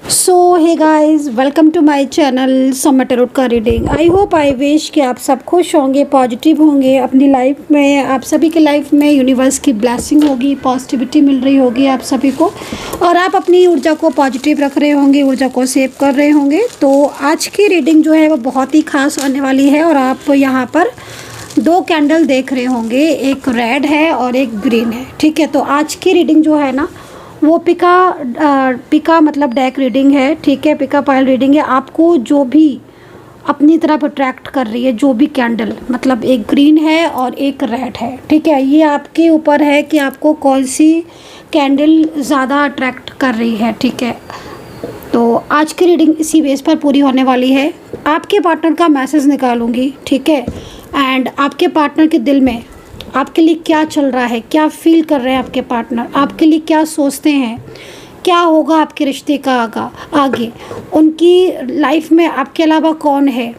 So hey guys, welcome to my channel Soma tarot का reading. I hope I wish कि आप सब खुश होंगे, पॉजिटिव होंगे अपनी लाइफ में। आप सभी की लाइफ में यूनिवर्स की ब्लेसिंग होगी, पॉजिटिविटी मिल रही होगी आप सभी को, और आप अपनी ऊर्जा को पॉजिटिव रख रहे होंगे, ऊर्जा को सेव कर रहे होंगे। तो आज की रीडिंग जो है वो बहुत ही खास होने वाली है। और आप यहाँ पर दो कैंडल देख रहे होंगे, एक रेड है और एक ग्रीन है। ठीक है, तो आज की रीडिंग जो है ना वो पिका मतलब डेक रीडिंग है। ठीक है, पिका पाइल रीडिंग है। आपको जो भी अपनी तरफ अट्रैक्ट कर रही है, जो भी कैंडल, मतलब एक ग्रीन है और एक रेड है। ठीक है, ये आपके ऊपर है कि आपको कौन सी कैंडल ज़्यादा अट्रैक्ट कर रही है। ठीक है, तो आज की रीडिंग इसी बेस पर पूरी होने वाली है। आपके पार्टनर का मैसेज निकालूंगी। ठीक है, एंड आपके पार्टनर के दिल में आपके लिए क्या चल रहा है, क्या फील कर रहे हैं आपके पार्टनर, आपके लिए क्या सोचते हैं, क्या होगा आपके रिश्ते का आगे, उनकी लाइफ में आपके अलावा कौन है,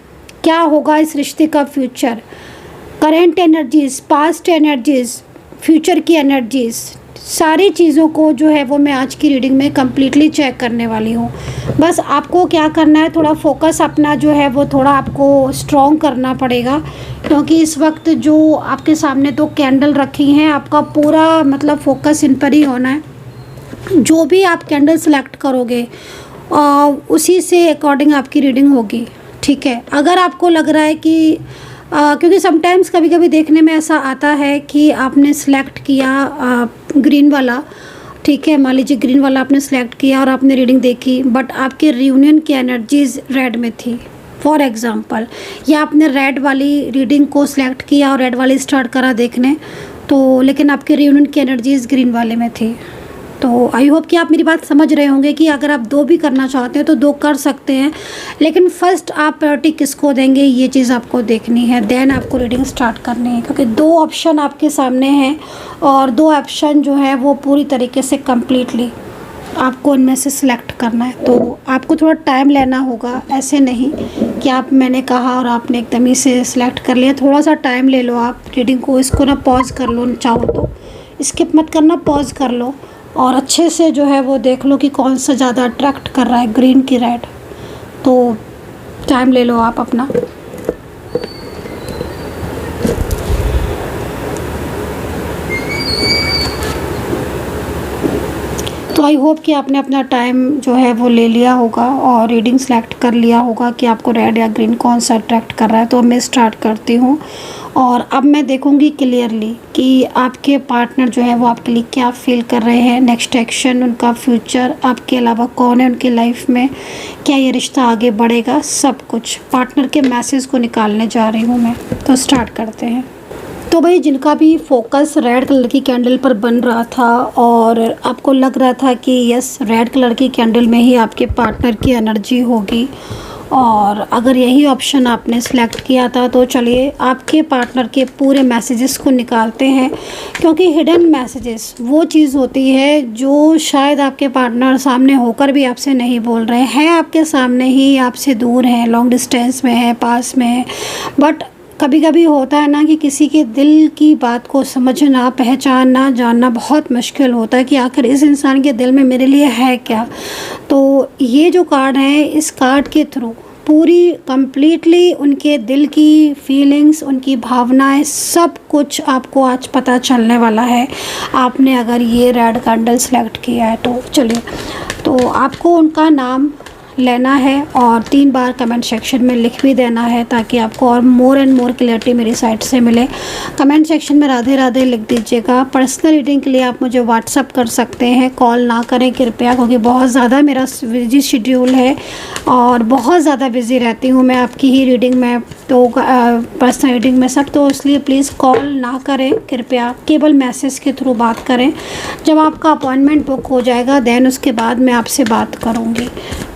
क्या होगा इस रिश्ते का future, current energies, past energies, future की एनर्जीज़, सारी चीज़ों को जो है वो मैं आज की रीडिंग में कम्प्लीटली चेक करने वाली हूँ। बस आपको क्या करना है, थोड़ा फोकस अपना जो है वो थोड़ा आपको स्ट्रॉन्ग करना पड़ेगा, क्योंकि इस वक्त जो आपके सामने दो कैंडल रखी हैं, आपका पूरा मतलब फोकस इन पर ही होना है। जो भी आप कैंडल सेलेक्ट करोगे उसी से अकॉर्डिंग आपकी रीडिंग होगी। ठीक है, अगर आपको लग रहा है कि क्योंकि समटाइम्स कभी कभी देखने में ऐसा आता है कि आपने सेलेक्ट किया ग्रीन वाला। ठीक है, मान लीजिए ग्रीन वाला आपने सेलेक्ट किया और आपने रीडिंग देखी, बट आपके रियूनियन की एनर्जीज रेड में थी फॉर एग्ज़ाम्पल, या आपने रेड वाली रीडिंग को सिलेक्ट किया और रेड वाली स्टार्ट करा देखने, तो लेकिन आपके रियूनियन की एनर्जीज ग्रीन वाले में थी। तो आई होप कि आप मेरी बात समझ रहे होंगे कि अगर आप दो भी करना चाहते हैं तो दो कर सकते हैं, लेकिन फर्स्ट आप प्रायोरिटी किसको देंगे ये चीज़ आपको देखनी है, देन आपको रीडिंग स्टार्ट करनी है। क्योंकि दो ऑप्शन आपके सामने हैं और दो ऑप्शन जो है वो पूरी तरीके से कम्प्लीटली आपको उनमें से सिलेक्ट करना है। तो आपको थोड़ा टाइम लेना होगा, ऐसे नहीं कि आप मैंने कहा और आपने एकदम ही से सिलेक्ट कर लिया। थोड़ा सा टाइम ले लो आप रीडिंग को, इसको ना पॉज कर लो, चाहो तो स्किप मत करना, पॉज कर लो और अच्छे से जो है वो देख लो कि कौन सा ज़्यादा अट्रैक्ट कर रहा है, ग्रीन की रेड। तो टाइम ले लो आप अपना। तो आई होप कि आपने अपना टाइम जो है वो ले लिया होगा और रीडिंग सेलेक्ट कर लिया होगा कि आपको रेड या ग्रीन कौन सा अट्रैक्ट कर रहा है। तो मैं स्टार्ट करती हूँ और अब मैं देखूँगी क्लियरली कि आपके पार्टनर जो है वो आपके लिए क्या फील कर रहे हैं, नेक्स्ट एक्शन, उनका फ्यूचर, आपके अलावा कौन है उनकी लाइफ में, क्या ये रिश्ता आगे बढ़ेगा, सब कुछ पार्टनर के मैसेज को निकालने जा रही हूँ मैं। तो स्टार्ट करते हैं। तो भाई, जिनका भी फोकस रेड कलर की कैंडल पर बन रहा था और आपको लग रहा था कि यस रेड कलर की कैंडल में ही आपके पार्टनर की एनर्जी होगी, और अगर यही ऑप्शन आपने सेलेक्ट किया था, तो चलिए आपके पार्टनर के पूरे मैसेजेस को निकालते हैं। क्योंकि हिडन मैसेजेस वो चीज़ होती है जो शायद आपके पार्टनर सामने होकर भी आपसे नहीं बोल रहे हैं, आपके सामने ही, आपसे दूर हैं, लॉन्ग डिस्टेंस में है, पास में है, बट कभी कभी होता है ना कि किसी के दिल की बात को समझना, पहचानना, जानना बहुत मुश्किल होता है कि आखिर इस इंसान के दिल में मेरे लिए है क्या। तो ये जो कार्ड है, इस कार्ड के थ्रू पूरी कम्प्लीटली उनके दिल की फीलिंग्स, उनकी भावनाएं, सब कुछ आपको आज पता चलने वाला है, आपने अगर ये रेड कैंडल सेलेक्ट किया है तो। चलिए, तो आपको उनका नाम लेना है और 3 बार कमेंट सेक्शन में लिख भी देना है, ताकि आपको और मोर एंड मोर क्लियरिटी मेरी साइड से मिले। कमेंट सेक्शन में राधे राधे लिख दीजिएगा। पर्सनल रीडिंग के लिए आप मुझे व्हाट्सअप कर सकते हैं, कॉल ना करें कृपया, क्योंकि बहुत ज़्यादा मेरा बिजी शेड्यूल है और बहुत ज़्यादा बिजी रहती हूँ मैं आपकी ही रीडिंग में, तो पर्सनल रीडिंग में सब, तो इसलिए प्लीज़ कॉल ना करें कृपया, केवल मैसेज के थ्रू बात करें। जब आपका अपॉइंटमेंट बुक हो जाएगा देन उसके बाद मैं आपसे बात करूँगी।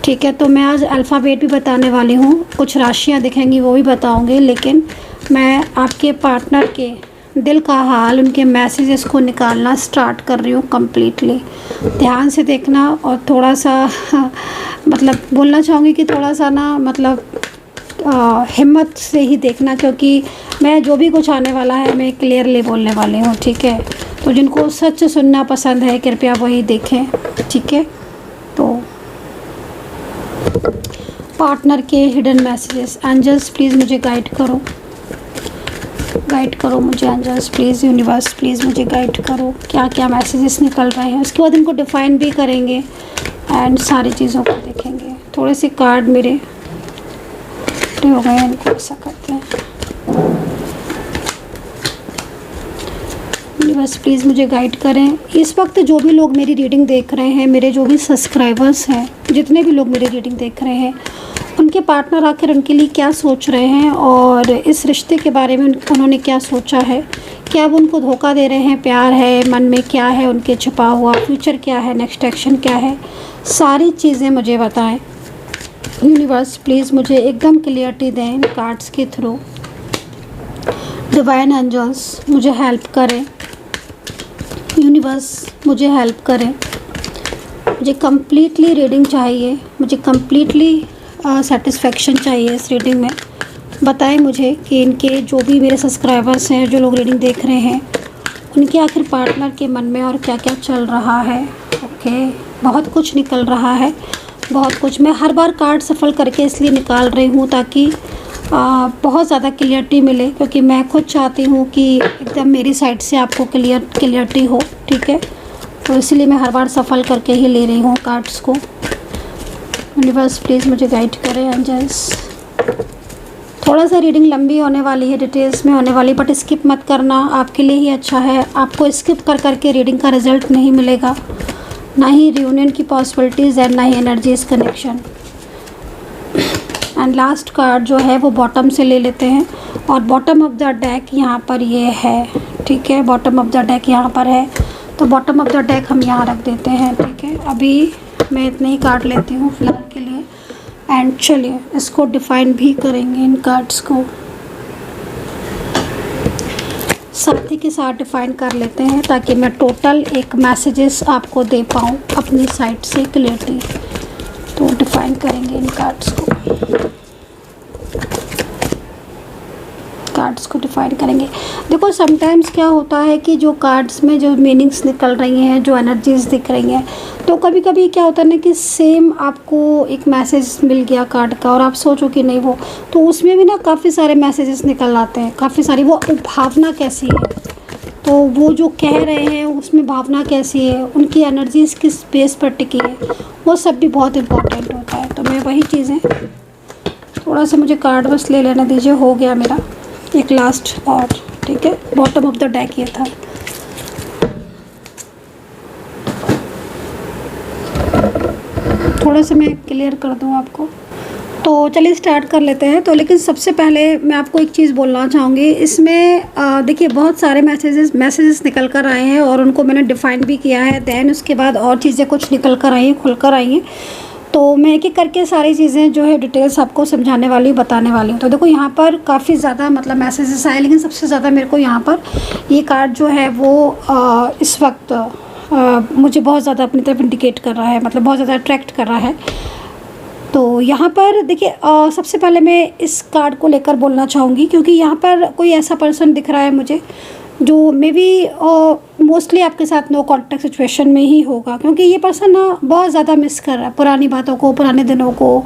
ठीक है, तो मैं आज अल्फ़ाबेट भी बताने वाली हूँ, कुछ राशियाँ दिखेंगी वो भी बताऊँगी, लेकिन मैं आपके पार्टनर के दिल का हाल, उनके मैसेजेस को निकालना स्टार्ट कर रही हूँ कम्प्लीटली। ध्यान से देखना और थोड़ा सा मतलब बोलना चाहूँगी कि थोड़ा सा ना मतलब हिम्मत से ही देखना, क्योंकि मैं जो भी कुछ आने वाला है मैं क्लियरली बोलने वाली हूँ। ठीक है, तो जिनको सच सुनना पसंद है कृपया वही देखें। ठीक है, तो पार्टनर के हिडन मैसेजेस। एंजल्स प्लीज़ मुझे गाइड करो, गाइड करो मुझे एंजल्स प्लीज़, यूनिवर्स प्लीज़ मुझे गाइड करो, क्या क्या मैसेजेस निकल रहे हैं। उसके बाद इनको डिफ़ाइन भी करेंगे एंड सारी चीज़ों को देखेंगे। थोड़े से कार्ड मेरे हो गए हैं, इनको ऐसा करते हैं। यूनिवर्स प्लीज़ मुझे गाइड करें। इस वक्त जो भी लोग मेरी रीडिंग देख रहे हैं, मेरे जो भी सब्सक्राइबर्स हैं, जितने भी लोग मेरी रीडिंग देख रहे हैं, उनके पार्टनर आखिर उनके लिए क्या सोच रहे हैं और इस रिश्ते के बारे में उन्होंने क्या सोचा है। क्या वो उनको धोखा दे रहे हैं, प्यार है, मन में क्या है उनके छुपा हुआ, फ्यूचर क्या है, नेक्स्ट एक्शन क्या है, सारी चीज़ें मुझे बताएं। यूनिवर्स प्लीज़ मुझे एकदम क्लियरिटी दें इन कार्ड्स के थ्रू। डिवाइन एंजल्स मुझे हेल्प करें, यूनिवर्स मुझे हेल्प करें। मुझे कम्प्लीटली रीडिंग चाहिए, मुझे कम्प्लीटली सेटिस्फेक्शन चाहिए इस रीडिंग में। बताएं मुझे कि इनके जो भी मेरे सब्सक्राइबर्स हैं, जो लोग रीडिंग देख रहे हैं, उनके आखिर पार्टनर के मन में और क्या क्या चल रहा है। ओके, बहुत कुछ निकल रहा है, बहुत कुछ। मैं हर बार कार्ड सफल करके इसलिए निकाल रही हूँ ताकि बहुत ज़्यादा क्लियरिटी मिले, क्योंकि मैं खुद चाहती हूँ कि एकदम मेरी साइड से आपको क्लियरिटी हो। ठीक है, तो इसलिए मैं हर बार सफल करके ही ले रही हूँ कार्ड्स को। यूनिवर्स प्लीज़ मुझे गाइड करें एंजल्स। थोड़ा सा रीडिंग लंबी होने वाली है, डिटेल्स में होने वाली, बट स्किप मत करना, आपके लिए ही अच्छा है। आपको स्किप कर करके रीडिंग का रिजल्ट नहीं मिलेगा, ना ही रियूनियन की पॉसिबिलिटीज़ एंड ना ही energies connection. And last card जो है वो बॉटम से ले लेते हैं, और बॉटम ऑफ द डेक यहाँ पर ये है। ठीक है, बॉटम ऑफ द डेक यहाँ पर है, तो बॉटम ऑफ द डेक हम यहाँ रख देते हैं। ठीक है, अभी मैं इतने ही कार्ड लेती हूँ फिलहाल के लिए। एंड चलिए इसको डिफाइन भी करेंगे, इन कार्ड्स को साथ ही के साथ डिफाइन कर लेते हैं, ताकि मैं टोटल एक मैसेजेस आपको दे पाऊँ अपनी साइड से क्लियरली। तो डिफाइन करेंगे इन कार्ड्स को, कार्ड्स को डिफाइन करेंगे। देखो समटाइम्स क्या होता है कि जो कार्ड्स में जो मीनिंग्स निकल रही हैं, जो एनर्जीज दिख रही हैं, तो कभी कभी क्या होता है ना कि सेम आपको एक मैसेज मिल गया कार्ड का और आप सोचो कि नहीं वो, तो उसमें भी ना काफ़ी सारे मैसेजेस निकल आते हैं, काफ़ी सारी। वो भावना कैसी है, तो वो जो कह रहे हैं उसमें भावना कैसी है, उनकी एनर्जीज किस बेस पर टिकी है, वो सब भी बहुत इम्पोर्टेंट होता है। तो मैं वही चीज़ें, थोड़ा सा मुझे कार्ड बस ले लेने दीजिए, हो गया मेरा एक लास्ट और। ठीक है, बॉटम ऑफ द डेक ये था। थोड़ा सा मैं क्लियर कर दूं आपको, तो चलिए स्टार्ट कर लेते हैं। तो लेकिन सबसे पहले मैं आपको एक चीज़ बोलना चाहूँगी। इसमें देखिए बहुत सारे मैसेजेस निकल कर आए हैं और उनको मैंने डिफ़ाइन भी किया है। दैन उसके बाद और चीज़ें कुछ निकल कर आई हैं, खुल कर आई हैं। तो मैं एक एक करके सारी चीज़ें जो है डिटेल्स आपको समझाने वाली, बताने वाली हूँ। तो देखो यहाँ पर काफ़ी ज़्यादा मतलब मैसेजेस आए, लेकिन सबसे ज़्यादा मेरे को यहाँ पर ये कार्ड जो है वो इस वक्त मुझे बहुत ज़्यादा अपनी तरफ इंडिकेट कर रहा है, मतलब बहुत ज़्यादा अट्रैक्ट कर रहा है। तो यहाँ पर देखिए सबसे पहले मैं इस कार्ड को लेकर बोलना चाहूँगी, क्योंकि यहाँ पर कोई ऐसा पर्सन दिख रहा है मुझे जो मे बी मोस्टली आपके साथ नो कॉन्टैक्ट सिचुएशन में ही होगा, क्योंकि ये पर्सन ना बहुत ज़्यादा मिस कर रहा है पुरानी बातों को, पुराने दिनों को,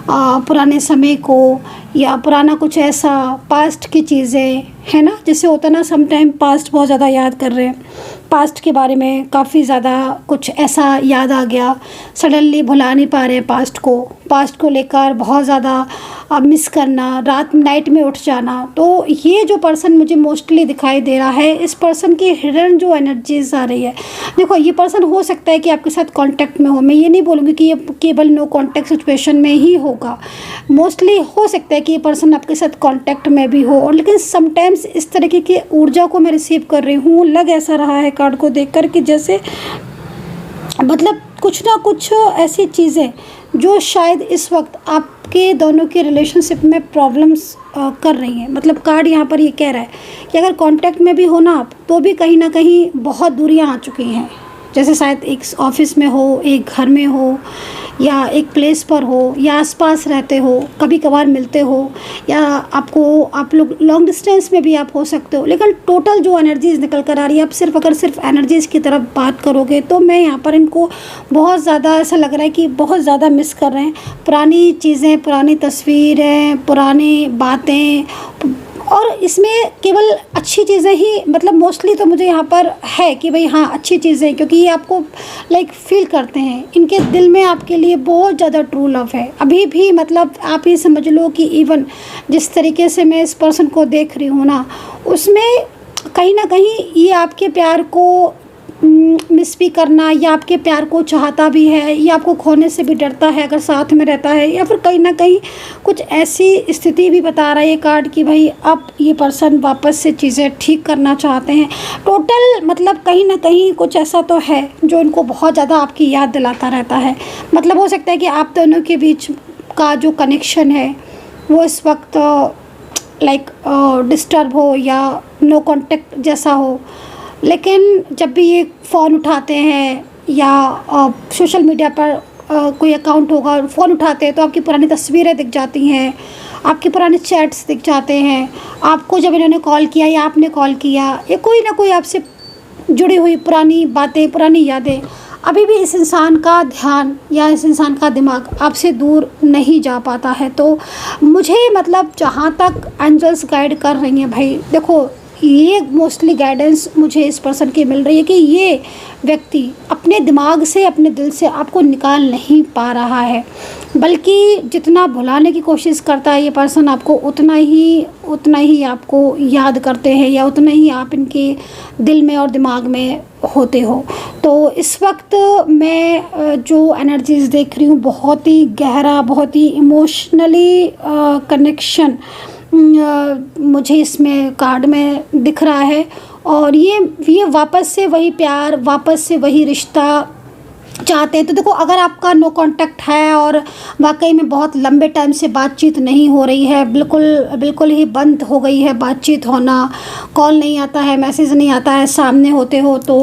पुराने समय को, या पुराना कुछ ऐसा पास्ट की चीज़ें है ना, जैसे होता ना समटाइम पास्ट बहुत ज़्यादा याद कर रहे हैं, पास्ट के बारे में काफ़ी ज़्यादा कुछ ऐसा याद आ गया, सडनली भुला नहीं पा रहे पास्ट को लेकर बहुत ज़्यादा मिस करना, रात नाइट में उठ जाना। तो ये जो पर्सन मुझे मोस्टली दिखाई दे रहा है, इस पर्सन की हिडन जो एनर्जीज आ रही है, देखो ये पर्सन हो सकता है कि आपके साथ कांटेक्ट में हो। मैं ये नहीं बोलूँगी कि ये केवल नो कांटेक्ट सिचुएशन में ही होगा, मोस्टली हो सकता है कि ये पर्सन आपके साथ कांटेक्ट में भी हो। और लेकिन समटाइम्स इस तरीके की ऊर्जा को मैं रिसीव कर रही हूँ, लग ऐसा रहा है कार्ड को देखकर कि जैसे मतलब कुछ ना कुछ ऐसी चीज़ें जो शायद इस वक्त आपके दोनों के रिलेशनशिप में प्रॉब्लम्स कर रही हैं। मतलब कार्ड यहाँ पर ये कह रहा है कि अगर कांटेक्ट में भी हो ना आप, तो भी कहीं ना कहीं बहुत दूरियाँ आ चुकी हैं। जैसे शायद एक ऑफिस में हो, एक घर में हो, या एक प्लेस पर हो या आसपास रहते हो, कभी कभार मिलते हो, या आप लोग लॉन्ग डिस्टेंस में भी आप हो सकते हो, लेकिन टोटल जो एनर्जीज निकल कर आ रही है, आप सिर्फ अगर सिर्फ एनर्जीज़ की तरफ बात करोगे तो मैं यहाँ पर इनको बहुत ज़्यादा ऐसा लग रहा है कि बहुत ज़्यादा मिस कर रहे हैं। पुरानी चीज़ें, पुरानी तस्वीरें, पुरानी बातें, और इसमें केवल अच्छी चीज़ें ही, मतलब मोस्टली तो मुझे यहाँ पर है कि भाई हाँ अच्छी चीज़ें, क्योंकि ये आपको लाइक फील करते हैं, इनके दिल में आपके लिए बहुत ज़्यादा ट्रू लव है अभी भी। मतलब आप ये समझ लो कि इवन जिस तरीके से मैं इस पर्सन को देख रही हूँ ना, उसमें कहीं ना कहीं ये आपके प्यार को मिस भी करना, या आपके प्यार को चाहता भी है, या आपको खोने से भी डरता है अगर साथ में रहता है, या फिर कहीं ना कहीं कुछ ऐसी स्थिति भी बता रहा है ये कार्ड कि भाई अब ये पर्सन वापस से चीज़ें ठीक करना चाहते हैं। टोटल मतलब कहीं ना कहीं कुछ ऐसा तो है जो इनको बहुत ज़्यादा आपकी याद दिलाता रहता है। मतलब हो सकता है कि आप दोनों के बीच का जो कनेक्शन है वो इस वक्त लाइक डिस्टर्ब हो या नो कांटेक्ट जैसा हो, लेकिन जब भी ये फ़ोन उठाते हैं या सोशल मीडिया पर कोई अकाउंट होगा, फ़ोन उठाते हैं तो आपकी पुरानी तस्वीरें दिख जाती हैं, आपके पुराने चैट्स दिख जाते हैं, आपको जब इन्होंने कॉल किया या आपने कॉल किया, या कोई ना कोई आपसे जुड़ी हुई पुरानी बातें, पुरानी यादें। अभी भी इस इंसान का ध्यान या इस इंसान का दिमाग आपसे दूर नहीं जा पाता है। तो मुझे मतलब जहाँ तक एंजल्स गाइड कर रही हैं भाई, देखो ये मोस्टली गाइडेंस मुझे इस पर्सन की मिल रही है कि ये व्यक्ति अपने दिमाग से, अपने दिल से आपको निकाल नहीं पा रहा है, बल्कि जितना भुलाने की कोशिश करता है ये पर्सन आपको, उतना ही आपको याद करते हैं, या उतना ही आप इनके दिल में और दिमाग में होते हो। तो इस वक्त मैं जो एनर्जीज़ देख रही हूँ, बहुत ही गहरा, बहुत ही इमोशनली कनेक्शन मुझे इसमें कार्ड में दिख रहा है। और ये वापस से वही प्यार, वापस से वही रिश्ता चाहते हैं। तो देखो, अगर आपका नो कांटेक्ट है और वाकई में बहुत लंबे टाइम से बातचीत नहीं हो रही है, बिल्कुल ही बंद हो गई है बातचीत होना, कॉल नहीं आता है, मैसेज नहीं आता है, सामने होते हो तो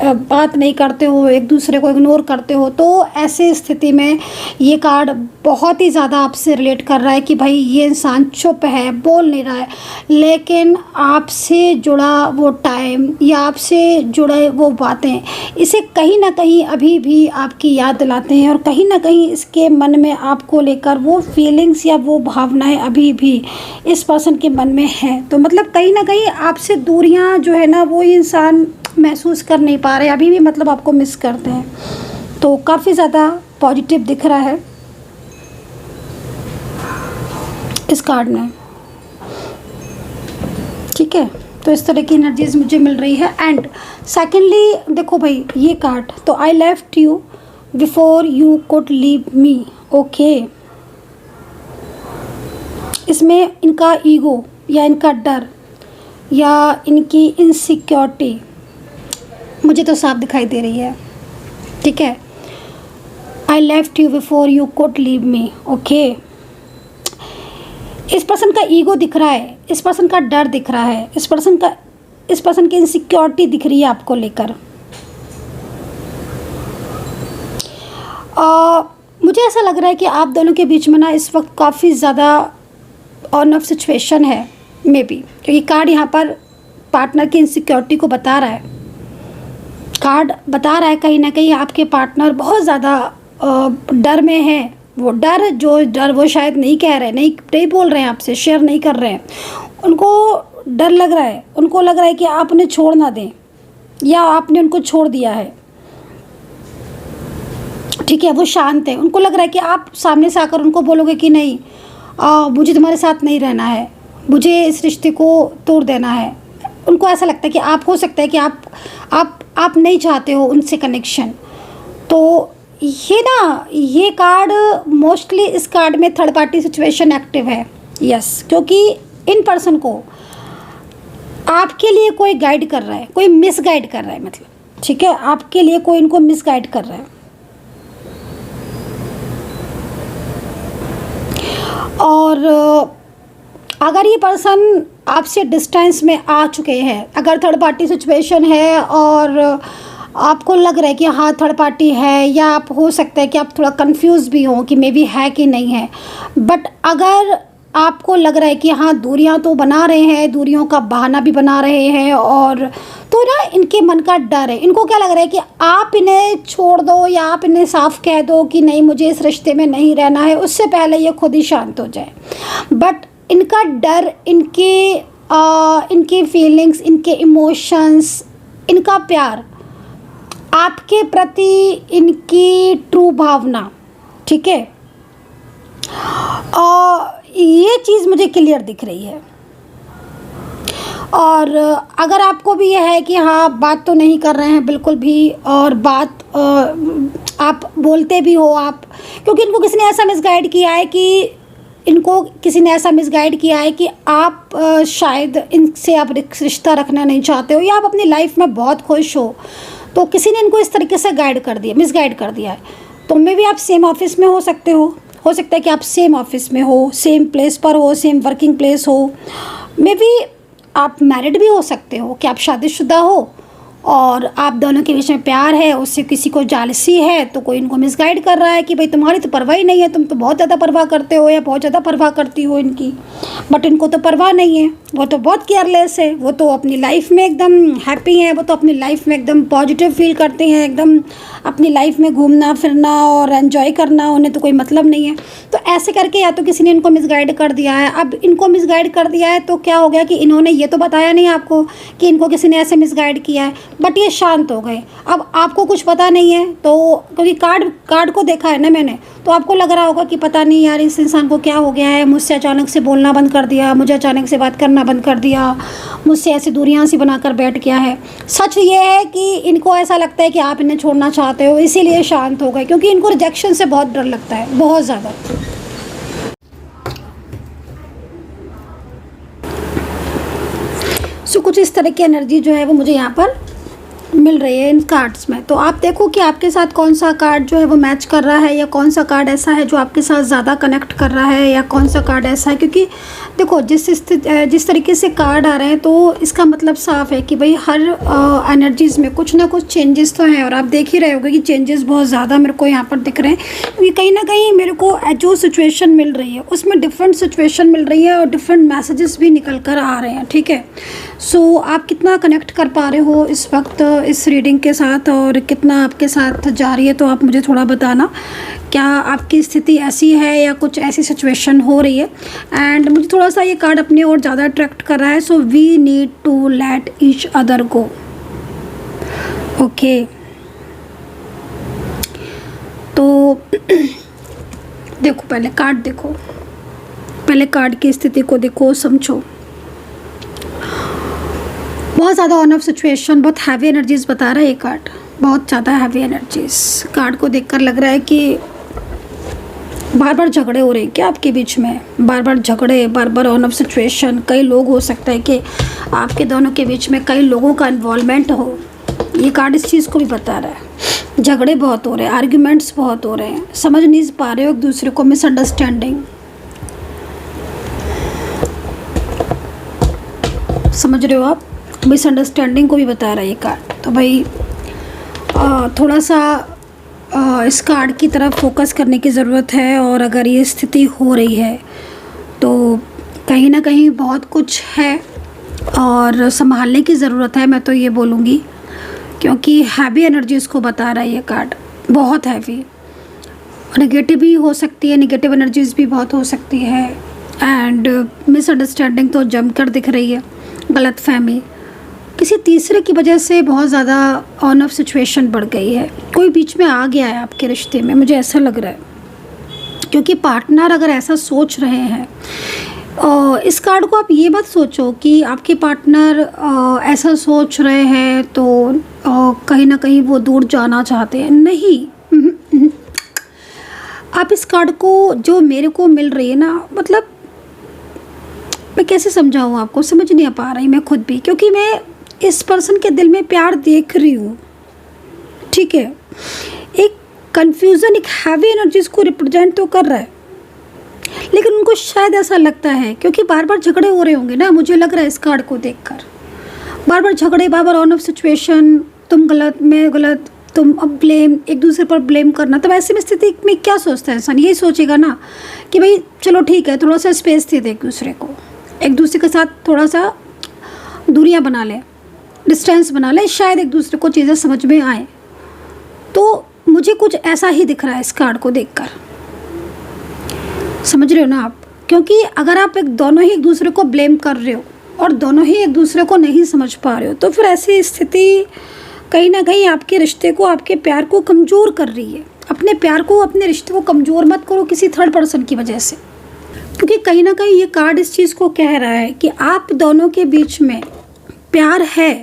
बात नहीं करते हो, एक दूसरे को इग्नोर करते हो, तो ऐसे स्थिति में ये कार्ड बहुत ही ज़्यादा आपसे रिलेट कर रहा है कि भाई ये इंसान चुप है, बोल नहीं रहा है, लेकिन आपसे जुड़ा वो टाइम या आपसे जुड़े वो बातें इसे कहीं ना कहीं अभी भी आपकी याद दिलाते हैं, और कहीं ना कहीं इसके मन में आपको लेकर वो फीलिंग्स या वो भावनाएं अभी भी इस पर्सन के मन में हैं। तो मतलब कहीं ना कहीं आपसे दूरियां जो है ना, वो इंसान महसूस कर नहीं पा रहे अभी भी, मतलब आपको मिस करते हैं। तो काफ़ी ज़्यादा पॉजिटिव दिख रहा है इस कार्ड में, ठीक है। तो इस तरह की एनर्जीज मुझे मिल रही है। एंड सेकेंडली देखो भाई, ये कार्ड तो I left you before you could leave me, okay. इसमें इनका ईगो या इनका डर या इनकी इनसिक्योरिटी मुझे तो साफ दिखाई दे रही है, ठीक है। I left you before you could leave me, okay. इस पर्सन का ईगो दिख रहा है, इस पर्सन का डर दिख रहा है, इस पर्सन की इनसिक्योरिटी दिख रही है आपको लेकर। मुझे ऐसा लग रहा है कि आप दोनों के बीच में ना इस वक्त काफ़ी ज़्यादा ऑन ऑफ सिचुएशन है, मे बी, क्योंकि कार्ड यहाँ पर पार्टनर की इनसिक्योरिटी को बता रहा है। कार्ड बता रहा है कहीं ना कहीं आपके पार्टनर बहुत ज़्यादा डर में है। वो डर वो शायद नहीं कह रहे, नहीं बोल रहे हैं आपसे, शेयर नहीं कर रहे हैं। उनको डर लग रहा है, उनको लग रहा है कि आप उन्हें छोड़ ना दें या आपने उनको छोड़ दिया है, ठीक है। वो शांत है, उनको लग रहा है कि आप सामने से आकर उनको बोलोगे कि नहीं, मुझे तुम्हारे साथ नहीं रहना है, मुझे इस रिश्ते को तोड़ देना है। उनको ऐसा लगता है कि आप, हो सकता है कि आप नहीं चाहते हो उनसे कनेक्शन। तो ये कार्ड मोस्टली, इस कार्ड में थर्ड पार्टी सिचुएशन एक्टिव है, यस, क्योंकि इन पर्सन को आपके लिए कोई गाइड कर रहा है, कोई मिस गाइड कर रहा है, मतलब, ठीक है, आपके लिए कोई इनको मिस गाइड कर रहा है। और अगर ये पर्सन आपसे डिस्टेंस में आ चुके हैं, अगर थर्ड पार्टी सिचुएशन है और आपको लग रहा है कि हाँ थर्ड पार्टी है, या आप हो सकता है कि आप थोड़ा कंफ्यूज भी हो कि मे बी है कि नहीं है। बट अगर आपको लग रहा है कि हाँ दूरियां तो बना रहे हैं, दूरियों का बहाना भी बना रहे हैं, और तो ना इनके मन का डर है, इनको क्या लग रहा है कि आप इन्हें छोड़ दो या आप इन्हें साफ कह दो कि नहीं मुझे इस रिश्ते में नहीं रहना है, उससे पहले ये खुद ही शांत हो जाए। बट इनका डर, इनकी फीलिंग्स, इनके इमोशंस, इनका प्यार आपके प्रति, इनकी ट्रू भावना, ठीक है, ये चीज़ मुझे क्लियर दिख रही है। और अगर आपको भी यह है कि हाँ बात तो नहीं कर रहे हैं बिल्कुल भी, और बात आप बोलते भी हो आप, क्योंकि इनको किसी ने ऐसा मिसगाइड किया है कि आप शायद इनसे आप रिश्ता रखना नहीं चाहते हो, या आप अपनी लाइफ में बहुत खुश हो, तो किसी ने इनको इस तरीके से मिसगाइड कर दिया है। तो मे भी आप सेम ऑफिस में हो सकते हो सकता है कि आप सेम ऑफिस में हो, सेम प्लेस पर हो, सेम वर्किंग प्लेस हो, मे बी आप मैरिड भी हो सकते हो कि आप शादीशुदा हो और आप दोनों के बीच में प्यार है, उससे किसी को जालसी है, तो कोई इनको मिसगाइड कर रहा है कि भाई तुम्हारी तो परवाह ही नहीं है, तुम तो बहुत ज़्यादा परवाह करते हो या बहुत ज़्यादा परवाह करती हो इनकी। बट इनको तो परवाह नहीं है, वो तो बहुत केयरलेस है, वो तो अपनी लाइफ में एकदम हैप्पी हैं, वो तो अपनी लाइफ में एकदम पॉजिटिव फील करते हैं, एकदम अपनी लाइफ में घूमना फिरना और एंजॉय करना उन्हें तो कोई मतलब नहीं है। तो ऐसे करके या तो किसी ने इनको मिसगाइड कर दिया है। अब इनको मिसगाइड कर दिया है तो क्या हो गया कि इन्होंने ये तो बताया नहीं आपको कि इनको किसी ने ऐसे मिसगाइड किया है, बट ये शांत हो गए। अब आपको कुछ पता नहीं है, तो क्योंकि कार्ड को देखा है ना मैंने, तो आपको लग रहा होगा कि पता नहीं यार इस इंसान को क्या हो गया है, मुझसे अचानक से बोलना बंद कर दिया, मुझे अचानक से बात करना बंद कर दिया, मुझसे ऐसी दूरियां सी बनाकर बैठ गया है। सच ये है कि इनको ऐसा लगता है कि आप इन्हें छोड़ना चाहते हो, इसीलिए शांत हो गए, क्योंकि इनको रिजेक्शन से बहुत डर लगता है, बहुत ज़्यादा। कुछ इस तरह की एनर्जी जो है वो मुझे यहाँ पर मिल रही है इन कार्ड्स में। तो आप देखो कि आपके साथ कौन सा कार्ड जो है वो मैच कर रहा है, या कौन सा कार्ड ऐसा है जो आपके साथ ज़्यादा कनेक्ट कर रहा है, या कौन सा कार्ड ऐसा है। क्योंकि देखो जिस तरीके से कार्ड आ रहे हैं तो इसका मतलब साफ है कि भाई हर एनर्जीज़ में कुछ ना कुछ चेंजेस तो हैं, और आप देख ही रहे होगे कि चेंजेस बहुत ज़्यादा मेरे को यहाँ पर दिख रहे हैं। क्योंकि कहीं ना कहीं मेरे को जो सिचुएशन मिल रही है उसमें डिफरेंट सिचुएशन मिल रही है और डिफरेंट मैसेजेस भी निकल कर आ रहे हैं, ठीक है। सो आप कितना कनेक्ट कर पा रहे हो इस वक्त इस रीडिंग के साथ, और कितना आपके साथ जा रही है, तो आप मुझे थोड़ा बताना क्या आपकी स्थिति ऐसी है या कुछ ऐसी सिचुएशन हो रही है। एंड मुझे थोड़ा सा ये कार्ड अपनी ओर ज़्यादा अट्रैक्ट कर रहा है। So we need to let each other go. Okay, तो देखो पहले कार्ड देखो, पहले कार्ड की स्थिति को देखो, समझो। बहुत ज़्यादा ऑन ऑफ सिचुएशन, बहुत हैवी एनर्जीज बता रहा है ये कार्ड, बहुत ज़्यादा हैवी एनर्जीज। कार्ड को देखकर लग रहा है कि बार बार झगड़े हो रहे हैं क्या आपके बीच में, बार बार झगड़े, बार बार ऑन ऑफ सिचुएशन। कई लोग, हो सकता है कि आपके दोनों के बीच में कई लोगों का इन्वॉल्वमेंट हो। ये कार्ड इस चीज़ को भी बता रहा है। झगड़े बहुत हो रहे हैं, आर्ग्यूमेंट्स बहुत हो रहे हैं, समझ नहीं पा रहे हो एक दूसरे को, मिसअंडरस्टैंडिंग, समझ रहे हो आप, मिसअंडरस्टैंडिंग को भी बता रहा है ये कार्ड। तो भाई थोड़ा सा इस कार्ड की तरफ फोकस करने की ज़रूरत है। और अगर ये स्थिति हो रही है तो कहीं ना कहीं बहुत कुछ है और संभालने की ज़रूरत है, मैं तो ये बोलूँगी, क्योंकि हैवी एनर्जी इसको बता रहा है ये कार्ड, बहुत हैवी। नेगेटिव भी हो सकती है, नेगेटिव एनर्जीज भी बहुत हो सकती है, एंड मिसअंडरस्टैंडिंग तो जमकर दिख रही है, गलतफहमी, किसी तीसरे की वजह से बहुत ज़्यादा ऑन ऑफ सिचुएशन बढ़ गई है। कोई बीच में आ गया है आपके रिश्ते में, मुझे ऐसा लग रहा है, क्योंकि पार्टनर अगर ऐसा सोच रहे हैं, इस कार्ड को आप ये मत सोचो कि आपके पार्टनर ऐसा सोच रहे हैं तो कहीं ना कहीं वो दूर जाना चाहते हैं, नहीं। आप इस कार्ड को, जो मेरे को मिल रही है ना, मतलब मैं कैसे समझाऊँ आपको, समझ नहीं आ पा रही मैं खुद भी, क्योंकि मैं इस पर्सन के दिल में प्यार देख रही हूँ, ठीक है। एक कंफ्यूजन, एक हैवी एनर्जीज को रिप्रेजेंट तो कर रहा है, लेकिन उनको शायद ऐसा लगता है, क्योंकि बार बार झगड़े हो रहे होंगे ना, मुझे लग रहा है इस कार्ड को देखकर, बार बार झगड़े, बार बार ऑन ऑफ सिचुएशन, तुम गलत, मैं गलत, तुम अब ब्लेम, एक दूसरे पर ब्लेम करना। तो ऐसी में स्थिति में क्या सोचता है इंसान? यही सोचेगा ना कि भाई चलो ठीक है, थोड़ा सा स्पेस दे दे एक दूसरे को, एक दूसरे के साथ थोड़ा सा दूरियां बना ले, डिस्टेंस बना ले, शायद एक दूसरे को चीज़ें समझ में आए। तो मुझे कुछ ऐसा ही दिख रहा है इस कार्ड को देखकर, समझ रहे हो ना आप? क्योंकि अगर आप दोनों ही एक दूसरे को ब्लेम कर रहे हो और दोनों ही एक दूसरे को नहीं समझ पा रहे हो, तो फिर ऐसी स्थिति कहीं ना कहीं आपके रिश्ते को, आपके प्यार को कमज़ोर कर रही है। अपने प्यार को, अपने रिश्ते को कमज़ोर मत करो किसी थर्ड पर्सन की वजह से, क्योंकि कहीं ना कहीं ये कार्ड इस चीज़ को कह रहा है कि आप दोनों के बीच में प्यार है।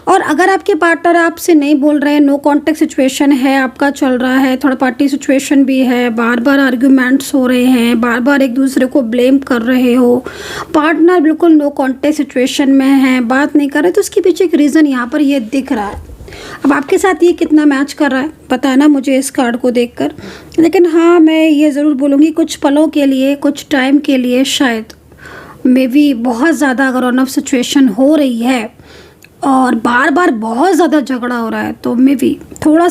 और अगर आपके पार्टनर आपसे नहीं बोल रहे हैं, नो कॉन्टेक्ट सिचुएशन है आपका चल रहा है, थर्ड पार्टी सिचुएशन भी है, बार बार आर्ग्यूमेंट्स हो रहे हैं, बार बार एक दूसरे को ब्लेम कर रहे हो, पार्टनर बिल्कुल नो कॉन्टेक्ट सिचुएशन में है, बात नहीं कर रहे, तो उसके पीछे एक रीज़न यहाँ पर ये दिख रहा है। अब आपके साथ ये कितना मैच कर रहा है बताना मुझे इस कार्ड को देखकर। लेकिन हाँ, मैं ये ज़रूर बोलूँगी, कुछ पलों के लिए, कुछ टाइम के लिए, शायद मे बी बहुत ज़्यादा अगर ऑन ऑफ सिचुएशन हो रही है और बार बार बहुत ज़्यादा झगड़ा हो रहा है, तो मे बी थोड़ा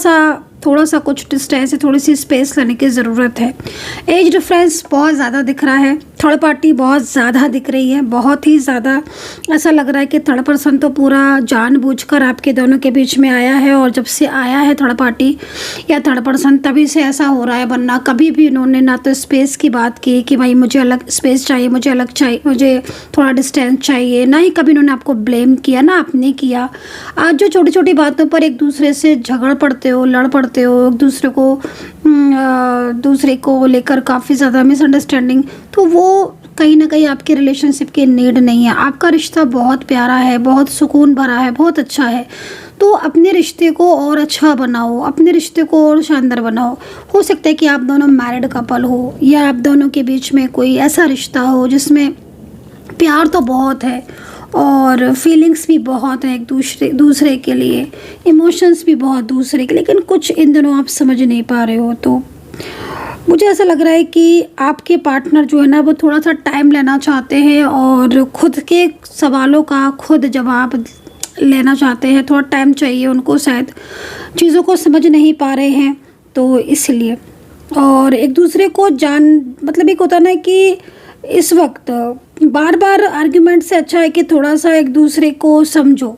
सा कुछ डिस्टेंस है, थोड़ी सी स्पेस लेने की ज़रूरत है। एज डिफरेंस बहुत ज़्यादा दिख रहा है, थर्ड पार्टी बहुत ज़्यादा दिख रही है, बहुत ही ज़्यादा। ऐसा लग रहा है कि थर्ड पर्सन तो पूरा जानबूझकर आपके दोनों के बीच में आया है, और जब से आया है थर्ड पार्टी या थर्ड पर्सन तभी से ऐसा हो रहा है। वरना कभी भी उन्होंने ना तो स्पेस की बात की कि भाई मुझे अलग स्पेस चाहिए, मुझे अलग चाहिए, मुझे थोड़ा डिस्टेंस चाहिए, ना ही कभी उन्होंने आपको ब्लेम किया, ना आपने किया। आज जो छोटी छोटी बातों पर एक दूसरे से झगड़ पड़ते हो, लड़ पड़ते हो, एक दूसरे को लेकर काफ़ी ज़्यादा मिसअंडरस्टैंडिंग, तो वो कहीं ना कहीं आपके रिलेशनशिप की नीड नहीं है। आपका रिश्ता बहुत प्यारा है, बहुत सुकून भरा है, बहुत अच्छा है। तो अपने रिश्ते को और अच्छा बनाओ, अपने रिश्ते को और शानदार बनाओ। हो सकता है कि आप दोनों मैरिड कपल हो, या आप दोनों के बीच में कोई ऐसा रिश्ता हो जिसमें प्यार तो बहुत है और फीलिंग्स भी बहुत है एक दूसरे के लिए, इमोशंस भी बहुत दूसरे के, लेकिन कुछ इन दिनों आप समझ नहीं पा रहे हो। तो मुझे ऐसा लग रहा है कि आपके पार्टनर जो है ना, वो थोड़ा सा टाइम लेना चाहते हैं और खुद के सवालों का खुद जवाब लेना चाहते हैं। थोड़ा टाइम चाहिए उनको, शायद चीज़ों को समझ नहीं पा रहे हैं, तो इसलिए। और एक दूसरे को मतलब एक होता ना कि इस वक्त बार बार आर्ग्यूमेंट से अच्छा है कि थोड़ा सा एक दूसरे को समझो,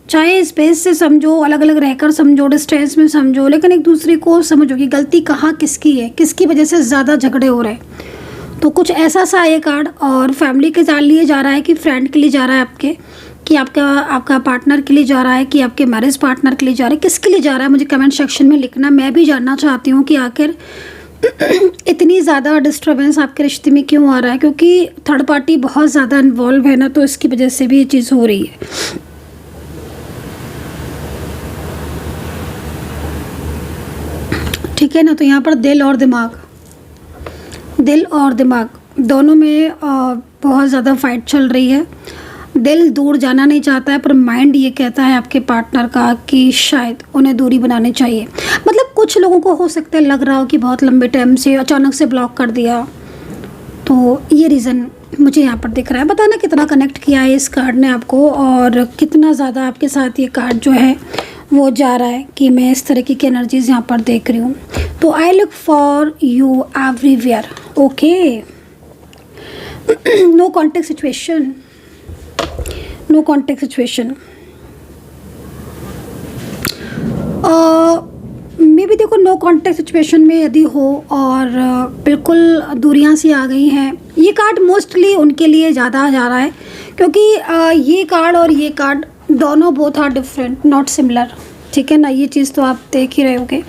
चाहे स्पेस से समझो, अलग अलग रहकर समझो, डिस्टेंस में समझो, लेकिन एक दूसरे को समझो कि गलती कहाँ किसकी है, किसकी वजह से ज़्यादा झगड़े हो रहे हैं। तो कुछ ऐसा सा ये कार्ड, और फैमिली के लिए जा रहा है कि फ्रेंड के लिए जा रहा है, आपके कि आपका पार्टनर के लिए जा रहा है कि आपके मैरिज पार्टनर के लिए जा रहा है, किसके लिए जा रहा है मुझे कमेंट सेक्शन में लिखना। मैं भी जानना चाहती हूँ कि आखिर इतनी ज़्यादा डिस्टर्बेंस आपके रिश्ते में क्यों आ रहा है, क्योंकि थर्ड पार्टी बहुत ज़्यादा इन्वॉल्व है ना, तो इसकी वजह से भी ये चीज़ हो रही है। ठीक है ना? तो यहाँ पर दिल और दिमाग दोनों में बहुत ज़्यादा फाइट चल रही है। दिल दूर जाना नहीं चाहता है, पर माइंड ये कहता है आपके पार्टनर का कि शायद उन्हें दूरी बनानी चाहिए। मतलब कुछ लोगों को हो सकता है लग रहा हो कि बहुत लंबे टाइम से अचानक से ब्लॉक कर दिया, तो ये रीज़न मुझे यहाँ पर दिख रहा है। बताना कितना कनेक्ट किया है इस कार्ड ने आपको, और कितना ज़्यादा आपके साथ ये कार्ड जो है वो जा रहा है कि मैं इस तरीके की एनर्जीज यहाँ पर देख रही हूँ। तो I look for you everywhere, okay. No contact situation, no contact situation. मे भी देखो, नो कॉन्टेक्ट सिचुएशन में यदि हो और बिल्कुल दूरियां सी आ गई हैं, ये कार्ड मोस्टली उनके लिए ज़्यादा जा रहा है, क्योंकि ये कार्ड और ये कार्ड दोनों both are different, not similar. ठीक है ना? ये चीज़ तो आप देख ही रहे होगे,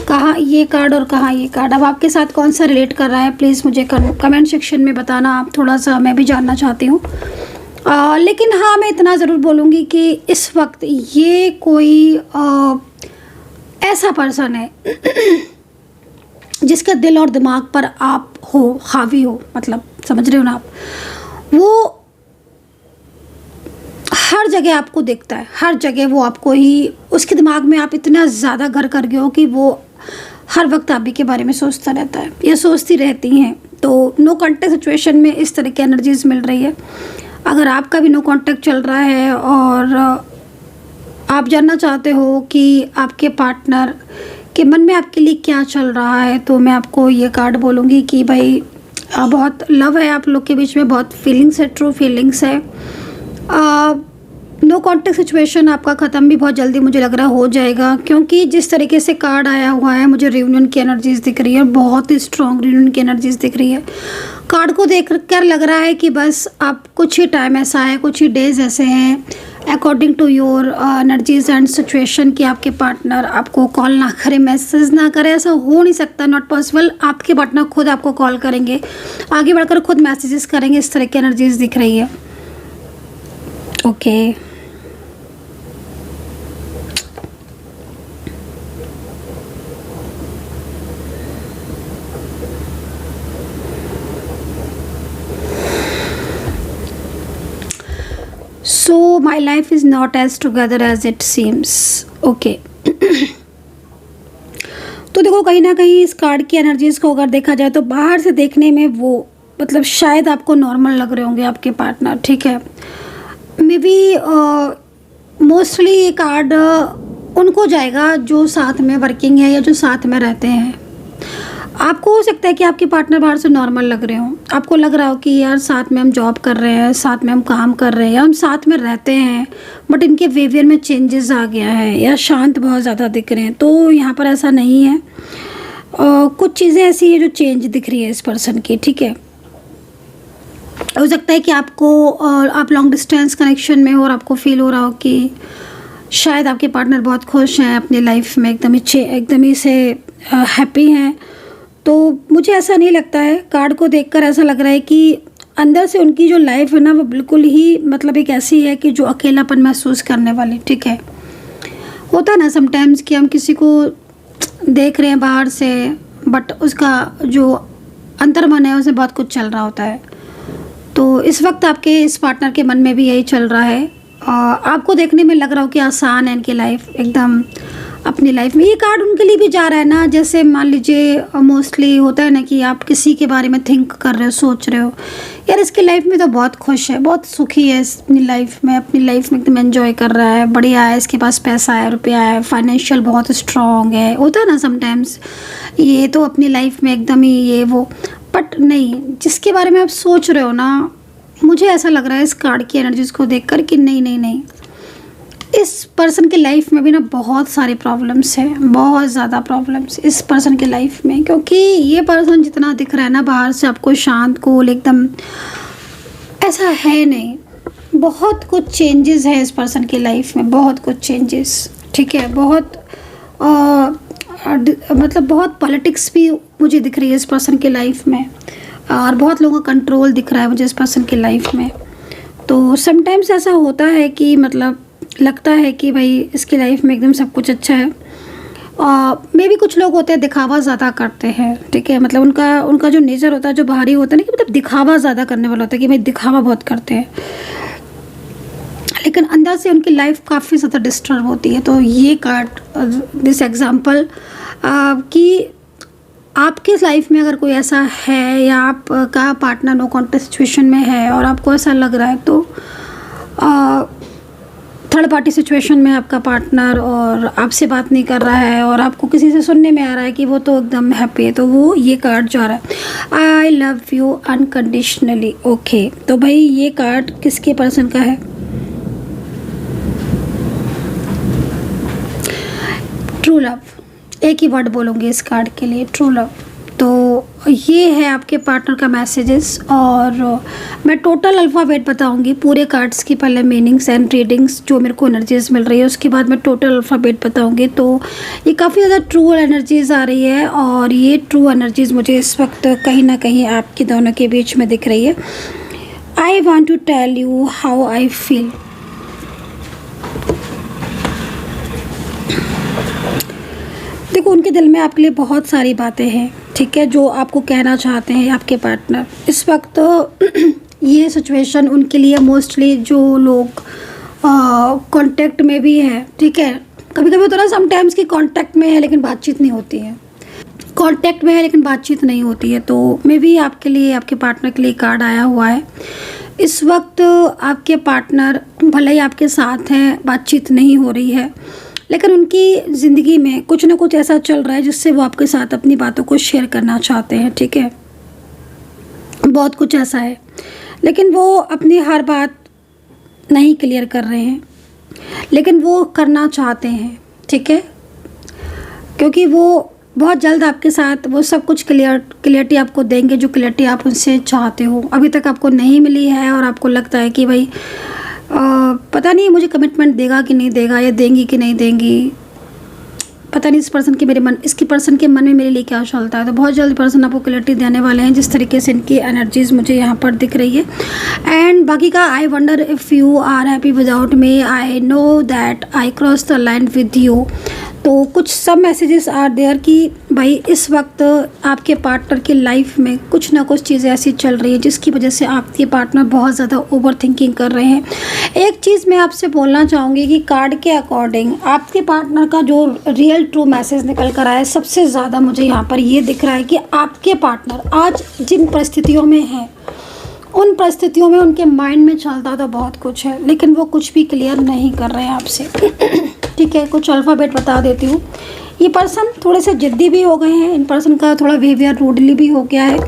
कहाँ ये कार्ड और कहाँ ये कार्ड। अब आपके साथ कौन सा रिलेट कर रहा है, प्लीज़ मुझे कमेंट सेक्शन में बताना आप, थोड़ा सा मैं भी जानना चाहती हूँ। लेकिन हाँ, मैं इतना ज़रूर बोलूँगी कि इस वक्त ये कोई ऐसा पर्सन है जिसके दिल और दिमाग पर आप हो, हावी हो, मतलब समझ रहे हो ना आप। वो हर जगह आपको देखता है, हर जगह वो आपको ही, उसके दिमाग में आप इतना ज़्यादा घर कर गए हो कि वो हर वक्त आप ही के बारे में सोचता रहता है या सोचती रहती हैं। तो नो कॉन्टेक्ट सिचुएशन में इस तरह की एनर्जीज मिल रही है। अगर आपका भी नो कॉन्टेक्ट चल रहा है और आप जानना चाहते हो कि आपके पार्टनर के मन में आपके लिए क्या चल रहा है, तो मैं आपको ये कार्ड बोलूँगी कि भाई बहुत लव है आप लोग के बीच में, बहुत फीलिंग्स है, ट्रू फीलिंग्स है। नो कॉन्टेक्ट सिचुएशन आपका ख़त्म भी बहुत जल्दी मुझे लग रहा हो जाएगा, क्योंकि जिस तरीके से कार्ड आया हुआ है मुझे रियूनियन की एनर्जीज दिख रही है, बहुत ही स्ट्रॉन्ग रियूनियन की एनर्जीज दिख रही है। कार्ड को देख कर लग रहा है कि बस आप कुछ ही टाइम ऐसा है, कुछ ही डेज ऐसे हैं according to your energies and situation कि आपके पार्टनर आपको कॉल ना करे, मैसेज ना करे, ऐसा हो नहीं सकता, नॉट पॉसिबल। आपके पार्टनर खुद आपको कॉल करेंगे, आगे बढ़कर खुद मैसेजेस करेंगे, इस तरह की एनर्जीज दिख रही है। Okay So my life is not as together as it seems. Okay. तो देखो कहीं ना कहीं इस कार्ड की एनर्जीज को अगर देखा जाए तो बाहर से देखने में वो मतलब शायद आपको नॉर्मल लग रहे होंगे आपके पार्टनर, ठीक है। मे बी मोस्टली ये कार्ड उनको जाएगा जो साथ में वर्किंग है या जो साथ में रहते हैं। आपको हो सकता है कि आपके पार्टनर बाहर से नॉर्मल लग रहे हो, आपको लग रहा हो कि यार साथ में हम जॉब कर रहे हैं, साथ में हम काम कर रहे हैं, या हम साथ में रहते हैं, बट इनके बिहेवियर में चेंजेस आ गया है या शांत बहुत ज़्यादा दिख रहे हैं। तो यहाँ पर ऐसा नहीं है, कुछ चीज़ें ऐसी है जो चेंज दिख रही है इस पर्सन की, ठीक है। हो सकता है कि आपको आप लॉन्ग डिस्टेंस कनेक्शन में हो और आपको फील हो रहा हो कि शायद आपके पार्टनर बहुत खुश हैं अपनी लाइफ में, एकदम ही से हैप्पी हैं। तो मुझे ऐसा नहीं लगता है, कार्ड को देखकर ऐसा लग रहा है कि अंदर से उनकी जो लाइफ है ना वो बिल्कुल ही मतलब एक ऐसी है कि जो अकेलापन महसूस करने वाली, ठीक है। होता है ना समटाइम्स कि हम किसी को देख रहे हैं बाहर से, बट उसका जो अंतर्मन है उसे बहुत कुछ चल रहा होता है। तो इस वक्त आपके इस पार्टनर के मन में भी यही चल रहा है। आपको देखने में लग रहा हो कि आसान है इनकी लाइफ एकदम अपनी लाइफ में। ये कार्ड उनके लिए भी जा रहा है ना, जैसे मान लीजिए मोस्टली होता है ना कि आप किसी के बारे में थिंक कर रहे हो, सोच रहे हो यार इसकी लाइफ में तो बहुत खुश है, बहुत सुखी है अपनी लाइफ में एकदम एंजॉय कर रहा है, बढ़िया है, इसके पास पैसा है, रुपया है, फाइनेंशियल बहुत स्ट्रॉन्ग है। होता है ना समटाइम्स ये तो अपनी लाइफ में एकदम ही ये वो, बट नहीं, जिसके बारे में आप सोच रहे हो ना, मुझे ऐसा लग रहा है इस कार्ड की एनर्जीज को देखकर कि नहीं, इस पर्सन की लाइफ में भी ना बहुत सारी प्रॉब्लम्स हैं, बहुत ज़्यादा प्रॉब्लम्स इस पर्सन की लाइफ में। क्योंकि ये पर्सन जितना दिख रहा है ना बाहर से आपको शांत कूल एकदम, ऐसा है नहीं, बहुत कुछ चेंजेस है इस पर्सन की लाइफ में, बहुत कुछ चेंजेस, ठीक है। बहुत मतलब बहुत पॉलिटिक्स भी मुझे दिख रही है इस पर्सन की लाइफ में, और बहुत लोगों का कंट्रोल दिख रहा है मुझे इस पर्सन की लाइफ में। तो समटाइम्स ऐसा होता है कि मतलब लगता है कि भाई इसकी लाइफ में एकदम सब कुछ अच्छा है। मे भी कुछ लोग होते हैं दिखावा ज़्यादा करते हैं, ठीक है। मतलब उनका जो नेचर होता है, जो बाहरी होता है ना, कि मतलब दिखावा ज़्यादा करने वाला होता है कि भाई दिखावा बहुत करते हैं, लेकिन अंदर से उनकी लाइफ काफ़ी ज़्यादा डिस्टर्ब होती है। तो ये कार्ड दिस एग्जाम्पल कि आपके लाइफ में अगर कोई ऐसा है या आपका पार्टनर नो कॉन्टेक्ट सिचुएशन में है और आपको ऐसा लग रहा है, तो थर्ड पार्टी सिचुएशन में आपका पार्टनर और आपसे बात नहीं कर रहा है और आपको किसी से सुनने में आ रहा है कि वो तो एकदम हैप्पी है, तो वो ये कार्ड जा रहा है, I love you unconditionally. Okay, तो भाई ये कार्ड किसके पर्सन का है? ट्रू लव, एक ही वर्ड बोलूँगी इस कार्ड के लिए, ट्रू लव। तो ये है आपके पार्टनर का मैसेजेस, और मैं टोटल अल्फ़ाबेट बताऊंगी पूरे कार्ड्स की, पहले मीनिंग्स एंड रीडिंग्स जो मेरे को एनर्जीज मिल रही है, उसके बाद मैं टोटल अल्फ़ाबेट बताऊंगी। तो ये काफ़ी ज़्यादा ट्रू एनर्जीज आ रही है, और ये ट्रू एनर्जीज मुझे इस वक्त कहीं ना कहीं आपके दोनों के बीच में दिख रही है। I want to tell you how I feel. देखो उनके दिल में आपके लिए बहुत सारी बातें हैं, ठीक है, जो आपको कहना चाहते हैं आपके पार्टनर इस वक्त। ये सिचुएशन उनके लिए मोस्टली जो लोग कांटेक्ट में भी है, ठीक है, कभी कभी होता है ना समटाइम्स कि कांटेक्ट में है लेकिन बातचीत नहीं होती है, कांटेक्ट में है लेकिन बातचीत नहीं होती है। तो मे भी आपके लिए, आपके पार्टनर के लिए कार्ड आया हुआ है इस वक्त आपके पार्टनर भले ही आपके साथ हैं, बातचीत नहीं हो रही है, लेकिन उनकी ज़िंदगी में कुछ ना कुछ ऐसा चल रहा है जिससे वो आपके साथ अपनी बातों को शेयर करना चाहते हैं, ठीक है। बहुत कुछ ऐसा है, लेकिन वो अपनी हर बात नहीं क्लियर कर रहे हैं, लेकिन वो करना चाहते हैं, ठीक है, क्योंकि वो बहुत जल्द आपके साथ वो सब कुछ क्लियरिटी आपको देंगे, जो क्लियरिटी आप उनसे चाहते हो, अभी तक आपको नहीं मिली है। और आपको लगता है कि भाई पता नहीं मुझे कमिटमेंट देगा कि नहीं देगा, या देंगी कि नहीं देंगी, पता नहीं इसकी पर्सन के मन में मेरे लिए क्या चलता है। तो बहुत जल्द पर्सन आपको क्लियरिटी देने वाले हैं, जिस तरीके से इनकी एनर्जीज मुझे यहाँ पर दिख रही है। एंड बाकी का, I wonder if you are happy without me, I know that I cross the line with you. तो कुछ सब मैसेजेस आर देयर कि भाई इस वक्त आपके पार्टनर की लाइफ में कुछ ना कुछ चीज़ें ऐसी चल रही है जिसकी वजह से आपके पार्टनर बहुत ज़्यादा ओवर थिंकिंग कर रहे हैं। एक चीज़ मैं आपसे बोलना चाहूँगी कि कार्ड के अकॉर्डिंग आपके पार्टनर का जो रियल ट्रू मैसेज निकल कर आया है, सबसे ज़्यादा मुझे यहाँ पर ये दिख रहा है कि आपके पार्टनर आज जिन परिस्थितियों में हैं, उन परिस्थितियों में उनके माइंड में चलता तो बहुत कुछ है, लेकिन वो कुछ भी क्लियर नहीं कर रहे हैं आपसे। ठीक है, कुछ अल्फ़ाबेट बता देती हूँ। ये पर्सन थोड़े से ज़िद्दी भी हो गए हैं, इन पर्सन का थोड़ा बिहेवियर रूडली भी हो गया है।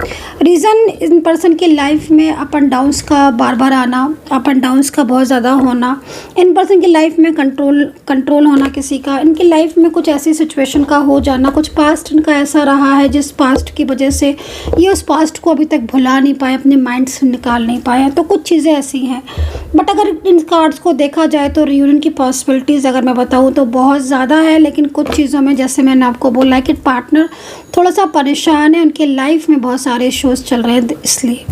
रीज़न, इन पर्सन की लाइफ में अप एंड डाउन्स का बार बार आना, अप एंड डाउन्स का बहुत ज़्यादा होना, इन पर्सन की लाइफ में कंट्रोल होना किसी का, इनकी लाइफ में कुछ ऐसी सिचुएशन का हो जाना, कुछ पास्ट इनका ऐसा रहा है जिस पास्ट की वजह से ये उस पास्ट को अभी तक भुला नहीं पाए, अपने माइंड से निकाल नहीं पाए हैं। तो कुछ चीज़ें ऐसी हैं, बट अगर इन कार्ड्स को देखा जाए तो रियूनियन की पॉसिबिलिटीज़ अगर मैं बताऊँ तो बहुत ज़्यादा है। लेकिन कुछ चीज़ों में, जैसे मैंने आपको बोला है कि पार्टनर थोड़ा सा परेशान है, उनके लाइफ में बहुत सारे इश्यूज चल रहे हैं, इसलिए।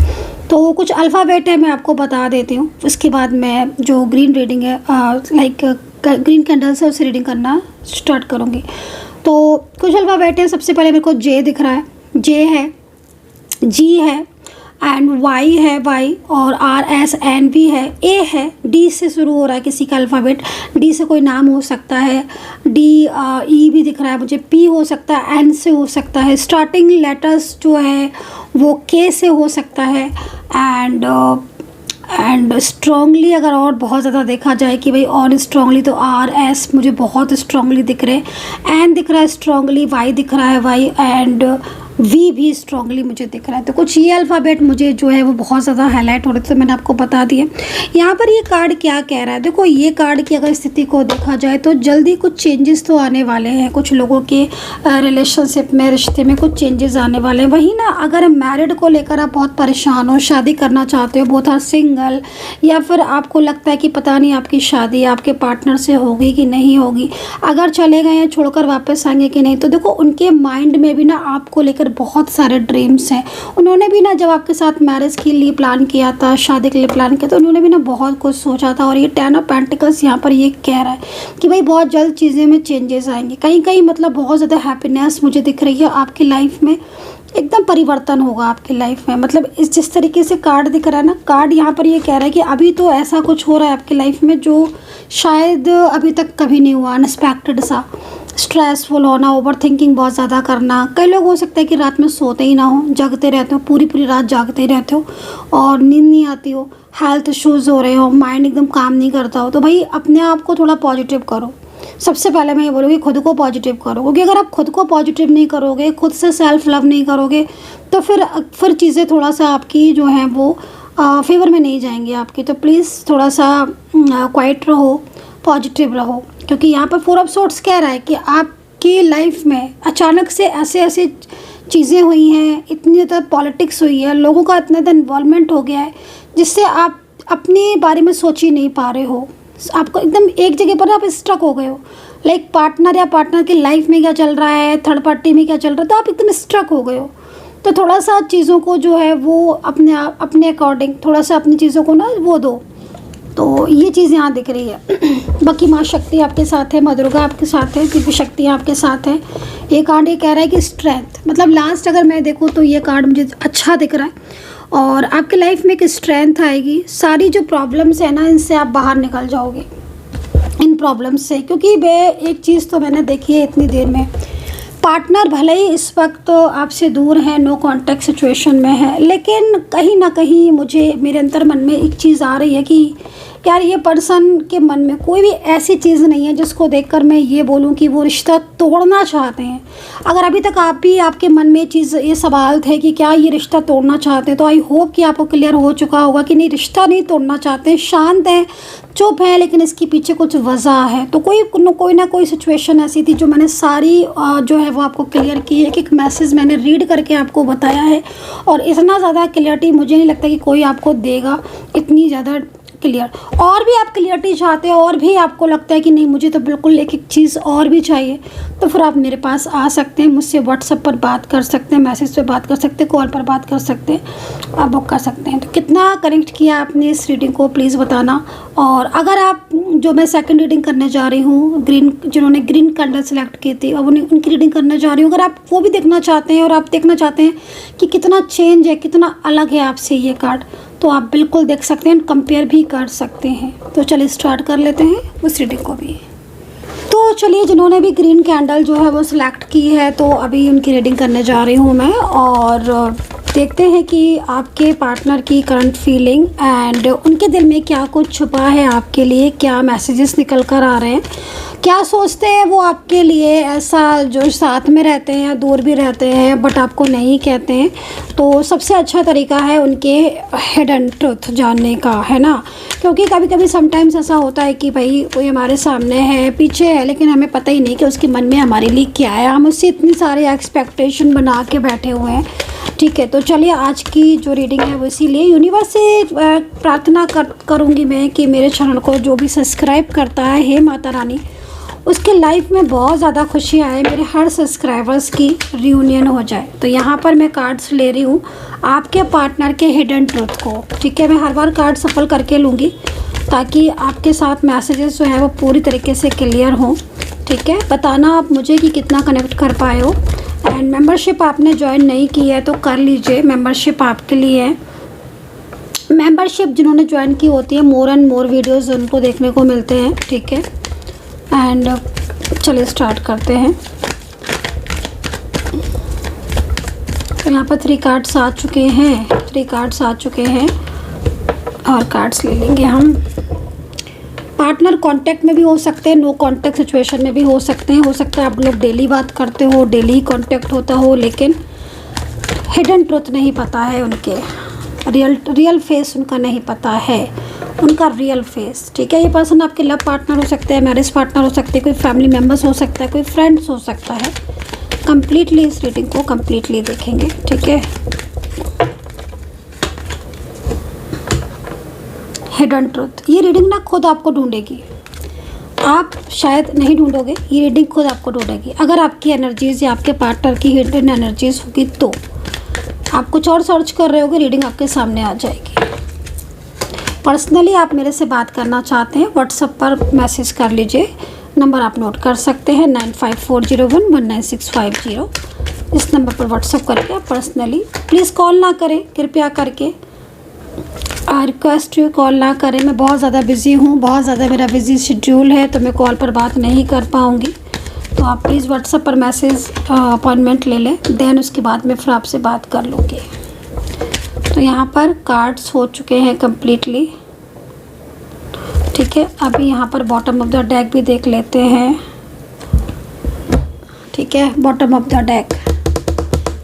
तो कुछ अल्फ़ाबेट है, मैं आपको बता देती हूँ, उसके बाद मैं जो ग्रीन रीडिंग है लाइक ग्रीन कैंडल से उसे रीडिंग करना स्टार्ट करूँगी। तो कुछ अल्फ़ाबेट है, सबसे पहले मेरे को जे दिख रहा है, जे है, जी है, एंड वाई है, वाई, और आर एस एन भी है, ए है, डी से शुरू हो रहा है किसी का अल्फ़ाबेट, डी से कोई नाम हो सकता है, डी ई भी दिख रहा है मुझे, पी हो सकता है, एन से हो सकता है, स्टार्टिंग लेटर्स जो है वो के से हो सकता है, एंड स्ट्रॉन्गली अगर और बहुत ज़्यादा देखा जाए कि भाई और स्ट्रॉन्गली, तो आर एस मुझे बहुत स्ट्रॉन्गली दिख रहे हैं, एन दिख रहा है स्ट्रॉन्गली, वाई दिख रहा है, वाई, एंड वी भी स्ट्रॉन्गली मुझे दिख रहा है। तो कुछ ये अल्फ़ाबेट मुझे जो है वो बहुत ज़्यादा हाईलाइट हो रहे थे, तो मैंने आपको बता दिया। यहाँ पर ये कार्ड क्या कह रहा है, देखो ये कार्ड की अगर स्थिति को देखा जाए तो जल्दी कुछ चेंजेस तो आने वाले हैं, कुछ लोगों के रिलेशनशिप में, रिश्ते में कुछ चेंजेस आने वाले हैं। वहीं ना, अगर मैरिड को लेकर आप बहुत परेशान हो, शादी करना चाहते हो, बहुत सिंगल, या फिर आपको लगता है कि पता नहीं आपकी शादी आपके पार्टनर से होगी कि नहीं होगी, अगर चले गए हैं छोड़कर वापस आएंगे कि नहीं, तो देखो उनके माइंड में भी ना आपको लेकर बहुत सारे ड्रीम्स हैं। उन्होंने भी ना जब आपके साथ मैरिज के लिए प्लान किया था, शादी के लिए प्लान किया, तो उन्होंने भी ना बहुत कुछ सोचा था। और ये 10 ऑफ पेंटिकल्स यहाँ पर ये कह रहा है कि भाई बहुत जल्द चीज़ें में चेंजेस आएंगे, कहीं कहीं मतलब बहुत ज़्यादा हैप्पीनेस मुझे दिख रही है आपकी लाइफ में, एकदम परिवर्तन होगा आपकी लाइफ में। मतलब इस जिस तरीके से कार्ड दिख रहा है ना, कार्ड यहाँ पर ये कह रहा है कि अभी तो ऐसा कुछ हो रहा है आपकी लाइफ में जो शायद अभी तक कभी नहीं हुआ, अनएक्सपेक्टेड सा, स्ट्रेसफुल होना, ओवर थिंकिंग बहुत ज़्यादा करना। कई लोग हो सकता है कि रात में सोते ही ना हो, जगते रहते हो, पूरी पूरी रात जागते रहते हो और नींद नहीं आती हो, हेल्थ इश्यूज़ हो रहे हो, माइंड एकदम काम नहीं करता हो। तो भाई अपने आप को थोड़ा पॉजिटिव करो। सबसे पहले मैं ये बोलूँगी खुद को पॉजिटिव करो, क्योंकि अगर आप खुद को पॉजिटिव नहीं करोगे, खुद से सेल्फ लव नहीं करोगे, तो फिर चीज़ें थोड़ा सा आपकी जो हैं वो फेवर में नहीं जाएंगी आपकी। तो प्लीज़ थोड़ा सा क्वाइट रहो, पॉजिटिव रहो, क्योंकि यहाँ पर 4 ऑफ सोर्ड्स कह रहा है कि आपकी लाइफ में अचानक से ऐसे चीज़ें हुई हैं, इतनी ज़्यादा पॉलिटिक्स हुई है, लोगों का इतना ज़्यादा इन्वॉल्वमेंट हो गया है जिससे आप अपने बारे में सोच ही नहीं पा रहे हो। आपको एकदम एक जगह पर आप स्ट्रक हो गए हो, लाइक पार्टनर या पार्टनर की लाइफ में क्या चल रहा है, थर्ड पार्टी में क्या चल रहा है, तो आप एकदम स्ट्रक हो गए हो। तो थोड़ा सा चीज़ों को जो है वो अपने अकॉर्डिंग थोड़ा सा अपनी चीज़ों को ना वो दो। तो ये चीज़ यहाँ दिख रही है। बाकी माँ शक्ति आपके साथ है, माँ दुर्गा आपके साथ है, दिव्य शक्तियाँ आपके साथ है। ये कार्ड ये कह रहा है कि स्ट्रेंथ, मतलब लास्ट अगर मैं देखूँ तो ये कार्ड मुझे अच्छा दिख रहा है और आपके लाइफ में एक स्ट्रेंथ आएगी। सारी जो प्रॉब्लम्स है ना, इनसे आप बाहर निकल जाओगे, इन प्रॉब्लम्स से। क्योंकि वे एक चीज़ तो मैंने देखी है इतनी देर में पार्टनर भले ही इस वक्त तो आपसे दूर है, नो कांटेक्ट सिचुएशन में है, लेकिन कहीं ना कहीं मुझे मेरे अंतर मन में एक चीज़ आ रही है कि यार ये पर्सन के मन में कोई भी ऐसी चीज़ नहीं है जिसको देखकर मैं ये बोलूं कि वो रिश्ता तोड़ना चाहते हैं। अगर अभी तक आप भी आपके मन में ये सवाल थे कि क्या ये रिश्ता तोड़ना चाहते हैं, तो आई होप कि आपको क्लियर हो चुका होगा कि नहीं, रिश्ता नहीं तोड़ना चाहते हैं, शांत हैं, चुप है, लेकिन इसके पीछे कुछ वजह है। तो कोई ना कोई सिचुएशन ऐसी थी जो मैंने सारी जो है वो आपको क्लियर की है। एक मैसेज मैंने रीड करके आपको बताया है, और इतना ज़्यादा क्लियरिटी मुझे नहीं लगता कि कोई आपको देगा, इतनी ज़्यादा क्लियर। और भी आप क्लियरिटी चाहते हो और भी आपको लगता है कि नहीं मुझे तो बिल्कुल एक चीज़ और भी चाहिए, तो फिर आप मेरे पास आ सकते हैं, मुझसे व्हाट्सएप पर बात कर सकते हैं, मैसेज पे बात कर सकते हैं, कॉल पर बात कर सकते हैं, आप बुक कर सकते हैं। तो कितना कनेक्ट किया आपने इस रीडिंग को प्लीज़ बताना। और अगर आप जो मैं सेकंड रीडिंग करने जा रही हूँ, जिन्होंने ग्रीन कैंडल सेलेक्ट की थी, अब उनकी रीडिंग करने जा रही हूँ, अगर आप वो भी देखना चाहते हैं और आप देखना चाहते हैं कि कितना चेंज है, कितना अलग है आपसे ये कार्ड, तो आप बिल्कुल देख सकते हैं, कंपेयर भी कर सकते हैं। तो चलिए स्टार्ट कर लेते हैं उस रीडिंग को भी। तो चलिए, जिन्होंने भी ग्रीन कैंडल जो है वो सिलेक्ट की है, तो अभी उनकी रीडिंग करने जा रही हूँ मैं, और देखते हैं कि आपके पार्टनर की करंट फीलिंग एंड उनके दिल में क्या कुछ छुपा है आपके लिए, क्या मैसेजेस निकल कर आ रहे हैं, क्या सोचते हैं वो आपके लिए, ऐसा जो साथ में रहते हैं या दूर भी रहते हैं बट आपको नहीं कहते हैं। तो सबसे अच्छा तरीका है उनके हिडन ट्रुथ जानने का, है ना, क्योंकि कभी कभी समटाइम्स ऐसा होता है कि भाई कोई हमारे सामने है, पीछे है, लेकिन हमें पता ही नहीं कि उसके मन में हमारे लिए क्या है, हम उससे इतनी सारी एक्सपेक्टेशन बना के बैठे हुए हैं। ठीक है, तो चलिए आज की जो रीडिंग है वो इसीलिए यूनिवर्स से प्रार्थना करूँगी मैं कि मेरे चैनल को जो भी सब्सक्राइब करता है, हे माता रानी, उसके लाइफ में बहुत ज़्यादा खुशियाँ आए, मेरे हर सब्सक्राइबर्स की रियूनियन हो जाए। तो यहाँ पर मैं कार्ड्स ले रही हूँ आपके पार्टनर के हिडन ट्रुथ को। ठीक है, मैं हर बार कार्ड सफल करके लूँगी ताकि आपके साथ मैसेजेस जो है वो पूरी तरीके से क्लियर हों। ठीक है, बताना आप मुझे कि कितना कनेक्ट कर पाए हो। एंड मेंबरशिप आपने ज्वाइन नहीं की है तो कर लीजिए, मेंबरशिप आपके लिए है। मेंबरशिप जिन्होंने ज्वाइन की होती है, मोर एंड मोर वीडियोज़ उनको देखने को मिलते हैं। ठीक है, एंड चलिए स्टार्ट करते हैं। तो यहाँ पर 3 कार्ड्स आ चुके हैं, 3 कार्ड्स आ चुके हैं, और कार्ड्स ले लेंगे हम। पार्टनर कांटेक्ट में भी हो सकते हैं, नो कांटेक्ट सिचुएशन में भी हो सकते हैं। हो सकता है आप लोग डेली बात करते हो, डेली ही कांटेक्ट होता हो, लेकिन हिडन ट्रुथ नहीं पता है उनके, रियल फेस उनका नहीं पता है, उनका रियल फेस। ठीक है, ये पर्सन आपके लव पार्टनर हो सकते हैं, मैरिज पार्टनर हो सकते हैं, कोई फैमिली मेम्बर्स हो सकता है, कोई फ्रेंड्स हो सकता है। कंप्लीटली इस रीडिंग को कंप्लीटली देखेंगे। ठीक है, हिडन ट्रुथ, ये रीडिंग ना खुद आपको ढूंढेगी, आप शायद नहीं ढूंढोगे, ये रीडिंग खुद आपको ढूंढेगी। अगर आपकी एनर्जीज या आपके पार्टनर की हिडन एनर्जीज होगी तो आप कुछ और सर्च कर रहे होगे, रीडिंग आपके सामने आ जाएगी। पर्सनली आप मेरे से बात करना चाहते हैं, व्हाट्सएप पर मैसेज कर लीजिए, नंबर आप नोट कर सकते हैं 9540119650। इस नंबर पर व्हाट्सएप करके आप पर्सनली, प्लीज़ कॉल ना करें कृपया करके, आई रिक्वेस्ट यू कॉल ना करें। मैं बहुत ज़्यादा बिज़ी हूँ, बहुत ज़्यादा मेरा बिज़ी शेड्यूल है, तो मैं कॉल पर बात नहीं कर पाऊँगी। तो आप प्लीज़ व्हाट्सएप पर मैसेज अपॉइंटमेंट ले लें, देन उसके बाद मैं फिर आपसे बात कर लूँगी। तो यहाँ पर कार्ड्स हो चुके हैं कंप्लीटली। ठीक है, अभी यहाँ पर बॉटम ऑफ द डेक भी देख लेते हैं। ठीक है, bottom of the deck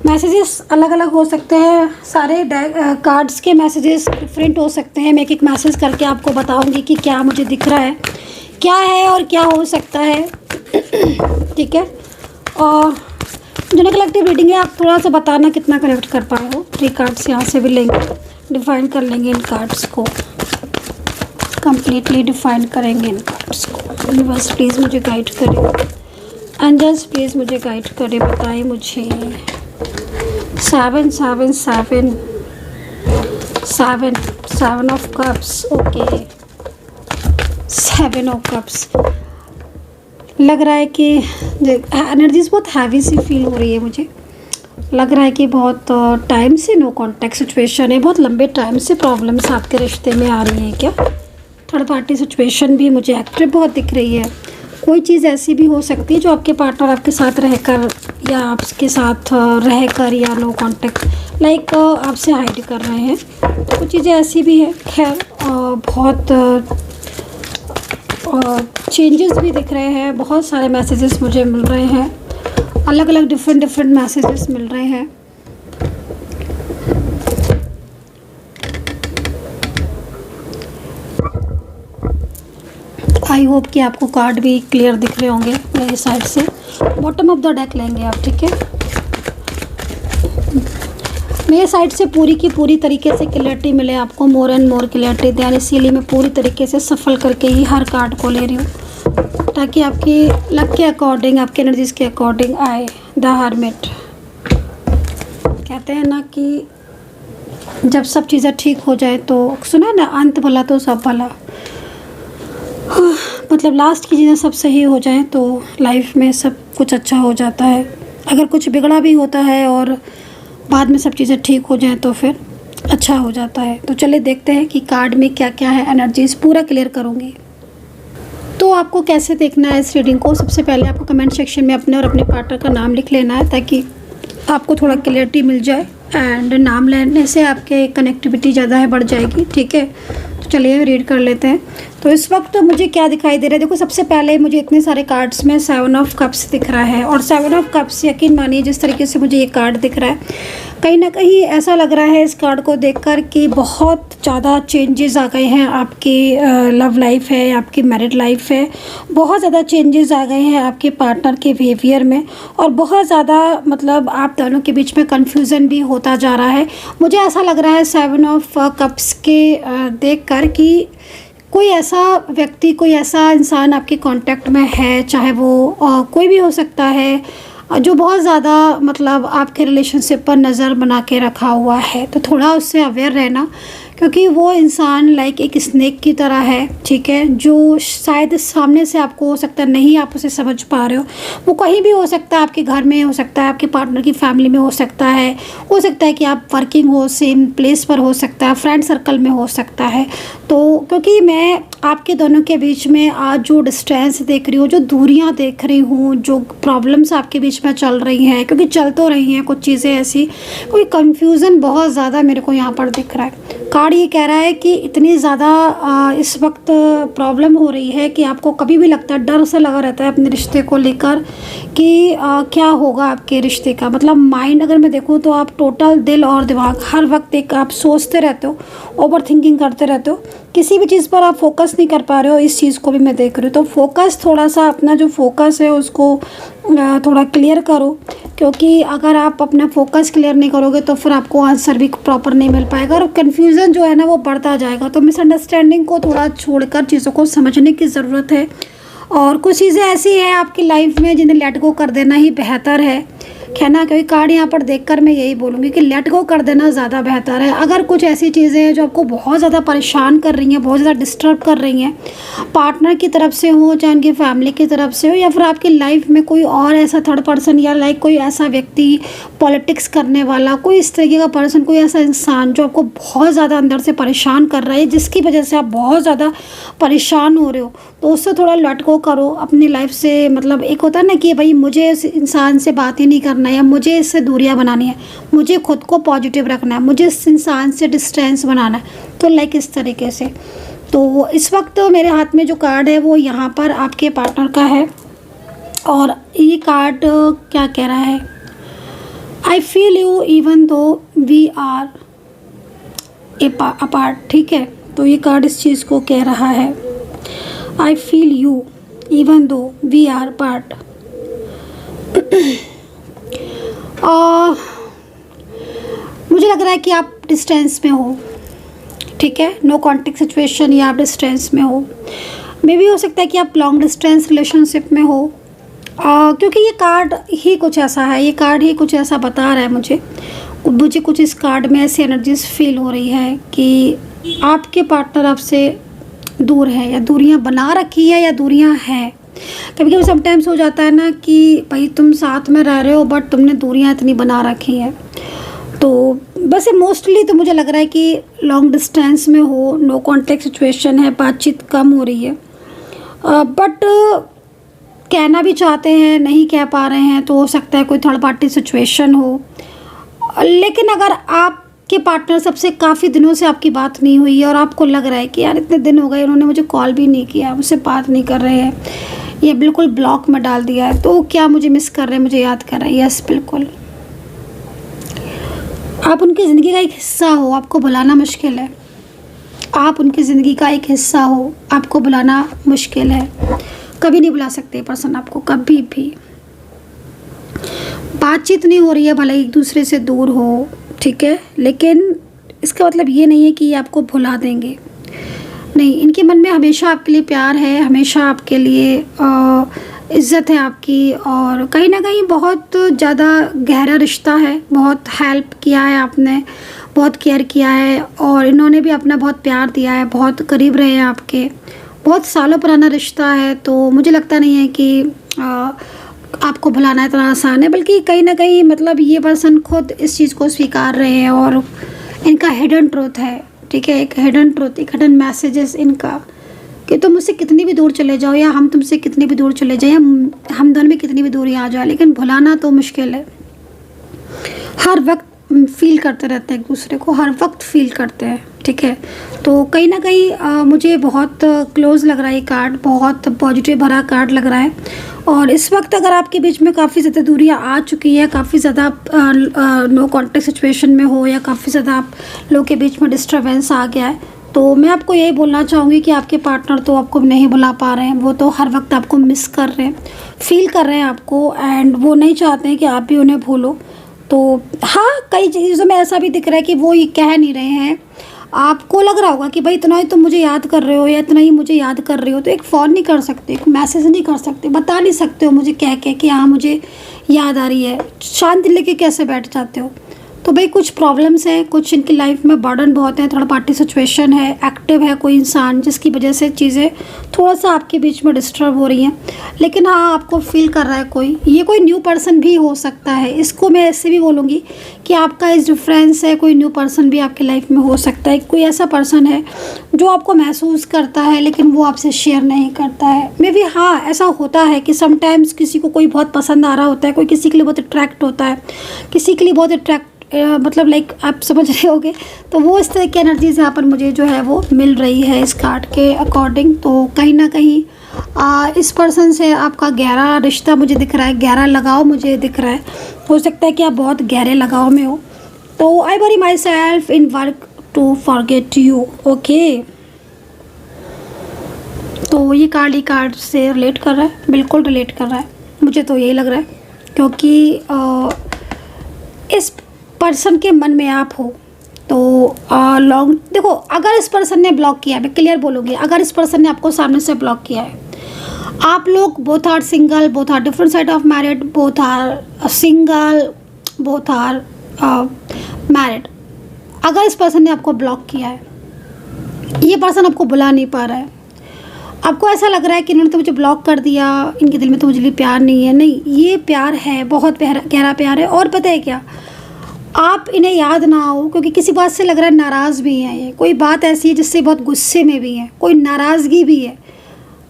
messages अलग अलग हो सकते हैं, सारे कार्ड्स के मैसेजेस डिफरेंट हो सकते हैं। मैं एक एक मैसेज करके आपको बताऊंगी कि क्या मुझे दिख रहा है, क्या है और क्या हो सकता है। ठीक है, और जो कलेक्टिव रीडिंग है, आप थोड़ा सा बताना कितना कनेक्ट कर पाए हो। 3 कार्ड्स यहाँ से भी लेंगे, डिफाइन कर लेंगे इन कार्ड्स को, कंप्लीटली डिफाइन करेंगे इन कार्ड्स को। यूनिवर्स प्लीज़ मुझे गाइड करें, एंजल्स प्लीज़ मुझे गाइड करें, बताएं मुझे। 7 7 7 7 7 of cups, okay, 7 of cups. लग रहा है कि एनर्जीज बहुत हैवी सी फील हो रही है मुझे। लग रहा है कि बहुत टाइम से नो कांटेक्ट सिचुएशन है, बहुत लंबे टाइम से प्रॉब्लम्स आपके रिश्ते में आ रही हैं क्या। थर्ड पार्टी सिचुएशन भी मुझे एक्टिव बहुत दिख रही है। कोई चीज़ ऐसी भी हो सकती है जो आपके पार्टनर आपके साथ रहकर या आपके साथ रहकर या नो कांटेक्ट लाइक आपसे हाइड कर रहे हैं। कुछ चीज़ें ऐसी भी है। खैर बहुत चेंजेस भी दिख रहे हैं। बहुत सारे मैसेजेस मुझे मिल रहे हैं, अलग अलग डिफरेंट मैसेजेस मिल रहे हैं। आई होप कि आपको कार्ड भी क्लियर दिख रहे होंगे मेरी साइड से। बॉटम ऑफ द डेक लेंगे आप, ठीक है। मेरे साइड से पूरी की पूरी तरीके से क्लियरिटी मिले आपको, मोर एंड मोर क्लियरिटी दें, इसीलिए मैं पूरी तरीके से सफल करके ही हर कार्ड को ले रही हूँ ताकि आपकी लक के अकॉर्डिंग, आपके एनर्जीज के अकॉर्डिंग आए। द हर्मिट कहते हैं ना कि जब सब चीज़ें ठीक हो जाए तो, सुना ना, अंत भला तो सब भला। मतलब लास्ट की चीज़ें सब सही हो जाए तो लाइफ में सब कुछ अच्छा हो जाता है। अगर कुछ बिगड़ा भी होता है और बाद में सब चीज़ें ठीक हो जाएं तो फिर अच्छा हो जाता है। तो चलिए देखते हैं कि कार्ड में क्या क्या है। एनर्जीज पूरा क्लियर करूँगी। तो आपको कैसे देखना है इस रीडिंग को, सबसे पहले आपको कमेंट सेक्शन में अपने और अपने पार्टनर का नाम लिख लेना है ताकि आपको थोड़ा क्लियरिटी मिल जाए। एंड नाम लेने से आपके कनेक्टिविटी ज़्यादा है, बढ़ जाएगी, ठीक है। तो चलिए रीड कर लेते हैं। तो इस वक्त तो मुझे क्या दिखाई दे रहा है, देखो सबसे पहले मुझे इतने सारे कार्ड्स में 7 ऑफ कप्स दिख रहा है। और 7 ऑफ कप्स यकीन मानिए जिस तरीके से मुझे ये कार्ड दिख रहा है, कहीं ना कहीं ऐसा लग रहा है इस कार्ड को देखकर कि बहुत ज़्यादा चेंजेस आ गए हैं। आपकी लव लाइफ है, आपकी मैरिड लाइफ है, बहुत ज़्यादा चेंजेस आ गए हैं आपके पार्टनर के बिहेवियर में। और बहुत ज़्यादा मतलब आप दोनों के बीच में कन्फ्यूज़न भी होता जा रहा है। मुझे ऐसा लग रहा है 7 ऑफ कप्स के देखकर कि कोई ऐसा व्यक्ति, कोई ऐसा इंसान आपके कांटेक्ट में है, चाहे वो कोई भी हो सकता है, जो बहुत ज़्यादा मतलब आपके रिलेशनशिप पर नज़र बना के रखा हुआ है। तो थोड़ा उससे अवेयर रहना, क्योंकि वो इंसान लाइक एक स्नेक की तरह है, ठीक है, जो शायद सामने से आपको हो सकता है नहीं आप उसे समझ पा रहे हो। वो कहीं भी हो सकता है, आपके घर में हो सकता है, आपके पार्टनर की फैमिली में हो सकता है कि आप वर्किंग हो, सेम प्लेस पर हो सकता है, फ्रेंड सर्कल में हो सकता है। तो क्योंकि मैं आपके दोनों के बीच में आज जो डिस्टेंस देख रही हूँ, जो दूरियाँ देख रही हूँ, जो प्रॉब्लम्स आपके बीच में चल रही हैं, क्योंकि चल तो रही हैं कुछ चीज़ें ऐसी, कोई कन्फ्यूज़न बहुत ज़्यादा मेरे को यहाँ पर दिख रहा है। कार्ड ये कह रहा है कि इतनी ज़्यादा इस वक्त प्रॉब्लम हो रही है कि आपको कभी भी लगता है, डर सा लगा रहता है अपने रिश्ते को लेकर कि क्या होगा आपके रिश्ते का। मतलब माइंड अगर मैं देखूँ तो आप टोटल दिल और दिमाग हर वक्त एक आप सोचते रहते हो, ओवर थिंकिंग करते रहते हो, किसी भी चीज़ पर आप फोकस नहीं कर पा रहे हो। इस चीज़ को भी मैं देख रही हूँ। तो फोकस थोड़ा सा, अपना जो फोकस है उसको थोड़ा क्लियर करो, क्योंकि अगर आप अपना फोकस क्लियर नहीं करोगे तो फिर आपको आंसर भी प्रॉपर नहीं मिल पाएगा और कन्फ्यूज़न जो है ना वो बढ़ता जाएगा। तो मिसअंडरस्टैंडिंग को थोड़ा छोड़कर चीज़ों को समझने की ज़रूरत है। और कुछ चीज़ें ऐसी हैं आपकी लाइफ में जिन्हें लेट गो कर देना ही बेहतर है ना। क्योंकि कार्ड यहाँ पर देखकर मैं यही बोलूँगी कि लेट गो कर देना ज़्यादा बेहतर है। अगर कुछ ऐसी चीज़ें हैं जो आपको बहुत ज़्यादा परेशान कर रही हैं, बहुत ज़्यादा डिस्टर्ब कर रही हैं, पार्टनर की तरफ से हो, चाहे उनकी फैमिली की तरफ से हो, या फिर आपकी लाइफ में कोई और ऐसा थर्ड पर्सन या लाइक कोई ऐसा व्यक्ति, पॉलिटिक्स करने वाला, कोई इस तरीके का पर्सन, कोई ऐसा इंसान जो आपको बहुत ज़्यादा अंदर से परेशान कर रहा है, जिसकी वजह से आप बहुत ज़्यादा परेशान हो रहे हो, तो उससे थोड़ा लेट गो करो अपनी लाइफ से। मतलब एक होता है ना कि भाई मुझे इस इंसान से बात ही नहीं करना है, या मुझे इससे दूरियां बनानी है, मुझे खुद को पॉजिटिव रखना है, मुझे इस इंसान से डिस्टेंस बनाना है। तो लाइक इस तरीके से। तो इस वक्त मेरे हाथ में जो कार्ड है वो यहाँ पर आपके पार्टनर का है। और ये कार्ड क्या कह रहा है, I feel you even though we are apart, ठीक है। तो ये कार्ड इस चीज़ को कह रहा है, I feel you even though we are part. मुझे लग रहा है कि आप डिस्टेंस में हो, ठीक है, नो कॉन्टेक्ट सिचुएशन, या आप डिस्टेंस में हो। मे भी हो सकता है कि आप लॉन्ग डिस्टेंस रिलेशनशिप में हो, क्योंकि ये कार्ड ही कुछ ऐसा है, ये कार्ड ही कुछ ऐसा बता रहा है मुझे कुछ इस कार्ड में ऐसी एनर्जीज फील हो रही है कि आपके पार्टनर आपसे दूर है, या दूरियां बना रखी है, या दूरियां हैं। कभी कभी समटाइम्स हो जाता है ना कि भाई तुम साथ में रह रहे हो बट तुमने दूरियां इतनी बना रखी हैं। तो वैसे मोस्टली तो मुझे लग रहा है कि लॉन्ग डिस्टेंस में हो, नो कॉन्टेक्ट सिचुएशन है, बातचीत कम हो रही है, बट कहना भी चाहते हैं, नहीं कह पा रहे हैं, तो हो सकता है कोई थर्ड पार्टी सिचुएशन हो। लेकिन अगर आपके पार्टनर सबसे काफ़ी दिनों से आपकी बात नहीं हुई है और आपको लग रहा है कि यार इतने दिन हो गए, उन्होंने मुझे कॉल भी नहीं किया, मुझसे बात नहीं कर रहे हैं, ये बिल्कुल ब्लॉक में डाल दिया है, तो क्या मुझे मिस कर रहे हैं, मुझे याद कर रहे हैं? यस, बिल्कुल। आप उनकी ज़िंदगी का एक हिस्सा हो, आपको भुलाना मुश्किल है। आप उनकी ज़िंदगी का एक हिस्सा हो, आपको भुलाना मुश्किल है। कभी नहीं भुला सकते पर्सन आपको, कभी भी। बातचीत नहीं हो रही है, भले एक दूसरे से दूर हो, ठीक है, लेकिन इसका मतलब ये नहीं है कि ये आपको भुला देंगे। नहीं, इनके मन में हमेशा आपके लिए प्यार है, हमेशा आपके लिए इज़्ज़त है आपकी, और कहीं ना कहीं बहुत ज़्यादा गहरा रिश्ता है। बहुत हेल्प किया है आपने, बहुत केयर किया है, और इन्होंने भी अपना बहुत प्यार दिया है, बहुत करीब रहे हैं आपके, बहुत सालों पुराना रिश्ता है। तो मुझे लगता नहीं है कि आपको भुलाना इतना आसान है, बल्कि कहीं ना कहीं मतलब ये पर्सन खुद इस चीज़ को स्वीकार रहे हैं, और इनका हिडन ट्रूथ है, ठीक है, एक हिडन ट्रूथ, एक हिडन मैसेजेस इनका, कि तुम मुझसे कितनी भी दूर चले जाओ, या हम तुमसे कितनी भी दूर चले जाए, हम दोनों में कितनी भी दूरी आ जाए, लेकिन भुलाना तो मुश्किल है। हर वक्त फील करते रहते हैं एक दूसरे को, हर वक्त फील करते हैं, ठीक है। तो कहीं ना कहीं मुझे बहुत क्लोज़ लग रहा है ये कार्ड, बहुत पॉजिटिव भरा कार्ड लग रहा है। और इस वक्त अगर आपके बीच में काफ़ी ज़्यादा दूरियां आ चुकी है, काफ़ी ज़्यादा नो कॉन्टेक्ट सिचुएशन में हो, या काफ़ी ज़्यादा आप लोगों के बीच में डिस्टर्बेंस आ गया है, तो मैं आपको यही बोलना चाहूँगी कि आपके पार्टनर तो आपको नहीं भुला पा रहे हैं, वो तो हर वक्त आपको मिस कर रहे हैं, फील कर रहे हैं आपको, एंड वो नहीं चाहते हैं कि आप भी उन्हें भूलो। तो हाँ, कई चीज़ों में ऐसा भी दिख रहा है कि वो ये कह नहीं रहे हैं। आपको लग रहा होगा कि भाई इतना ही तुम मुझे याद कर रहे हो, या इतना ही मुझे याद कर रहे हो, तो एक फ़ोन नहीं कर सकते, एक मैसेज नहीं कर सकते, बता नहीं सकते हो मुझे कह के कि हाँ मुझे याद आ रही है, शांति लेके कैसे बैठ जाते हो? तो भाई कुछ प्रॉब्लम्स हैं, कुछ इनकी लाइफ में बर्डन बहुत है, थर्ड पार्टी सिचुएशन है, एक्टिव है कोई इंसान, जिसकी वजह से चीज़ें थोड़ा सा आपके बीच में डिस्टर्ब हो रही हैं। लेकिन हाँ, आपको फील कर रहा है कोई, ये कोई न्यू पर्सन भी हो सकता है। इसको मैं ऐसे भी बोलूँगी कि आपका इस डिफरेंस है, कोई न्यू पर्सन भी आपकी लाइफ में हो सकता है। कोई ऐसा पर्सन है जो आपको महसूस करता है, लेकिन वो आपसे शेयर नहीं करता है। मे बी हाँ, ऐसा होता है कि समटाइम्स किसी को कोई बहुत पसंद आ रहा होता है, कोई किसी के लिए बहुत अट्रैक्ट होता है, किसी के लिए बहुत अट्रैक्ट मतलब लाइक आप समझ रहे होगे। तो वो इस तरह की एनर्जीज यहाँ पर मुझे जो है वो मिल रही है इस कार्ड के अकॉर्डिंग। तो कहीं ना कहीं इस पर्सन से आपका गहरा रिश्ता मुझे दिख रहा है, गहरा लगाव मुझे दिख रहा है। हो सकता है कि आप बहुत गहरे लगाव में हो। तो I worry myself in work to forget you, okay. तो ये कार्ड से रिलेट कर रहा है, बिल्कुल रिलेट कर रहा है, मुझे तो यही लग रहा है, क्योंकि इस पर्सन के मन में आप हो तो लॉन्ग देखो, अगर इस पर्सन ने ब्लॉक किया है, मैं क्लियर बोलूँगी, अगर इस पर्सन ने आपको सामने से ब्लॉक किया है, आप लोग both are single, both are different side of married, both are single, both are married, अगर इस पर्सन ने आपको ब्लॉक किया है, ये पर्सन आपको बुला नहीं पा रहा है, आपको ऐसा लग रहा है कि इन्होंने तो मुझे ब्लॉक कर दिया, इनके दिल में तो मुझे लिए प्यार नहीं है। नहीं, ये प्यार है, बहुत गहरा प्यार है। और पता है क्या, आप इन्हें याद ना हो, क्योंकि किसी बात से लग रहा है नाराज़ भी हैं, ये कोई बात ऐसी है जिससे बहुत गुस्से में भी है, कोई नाराज़गी भी है।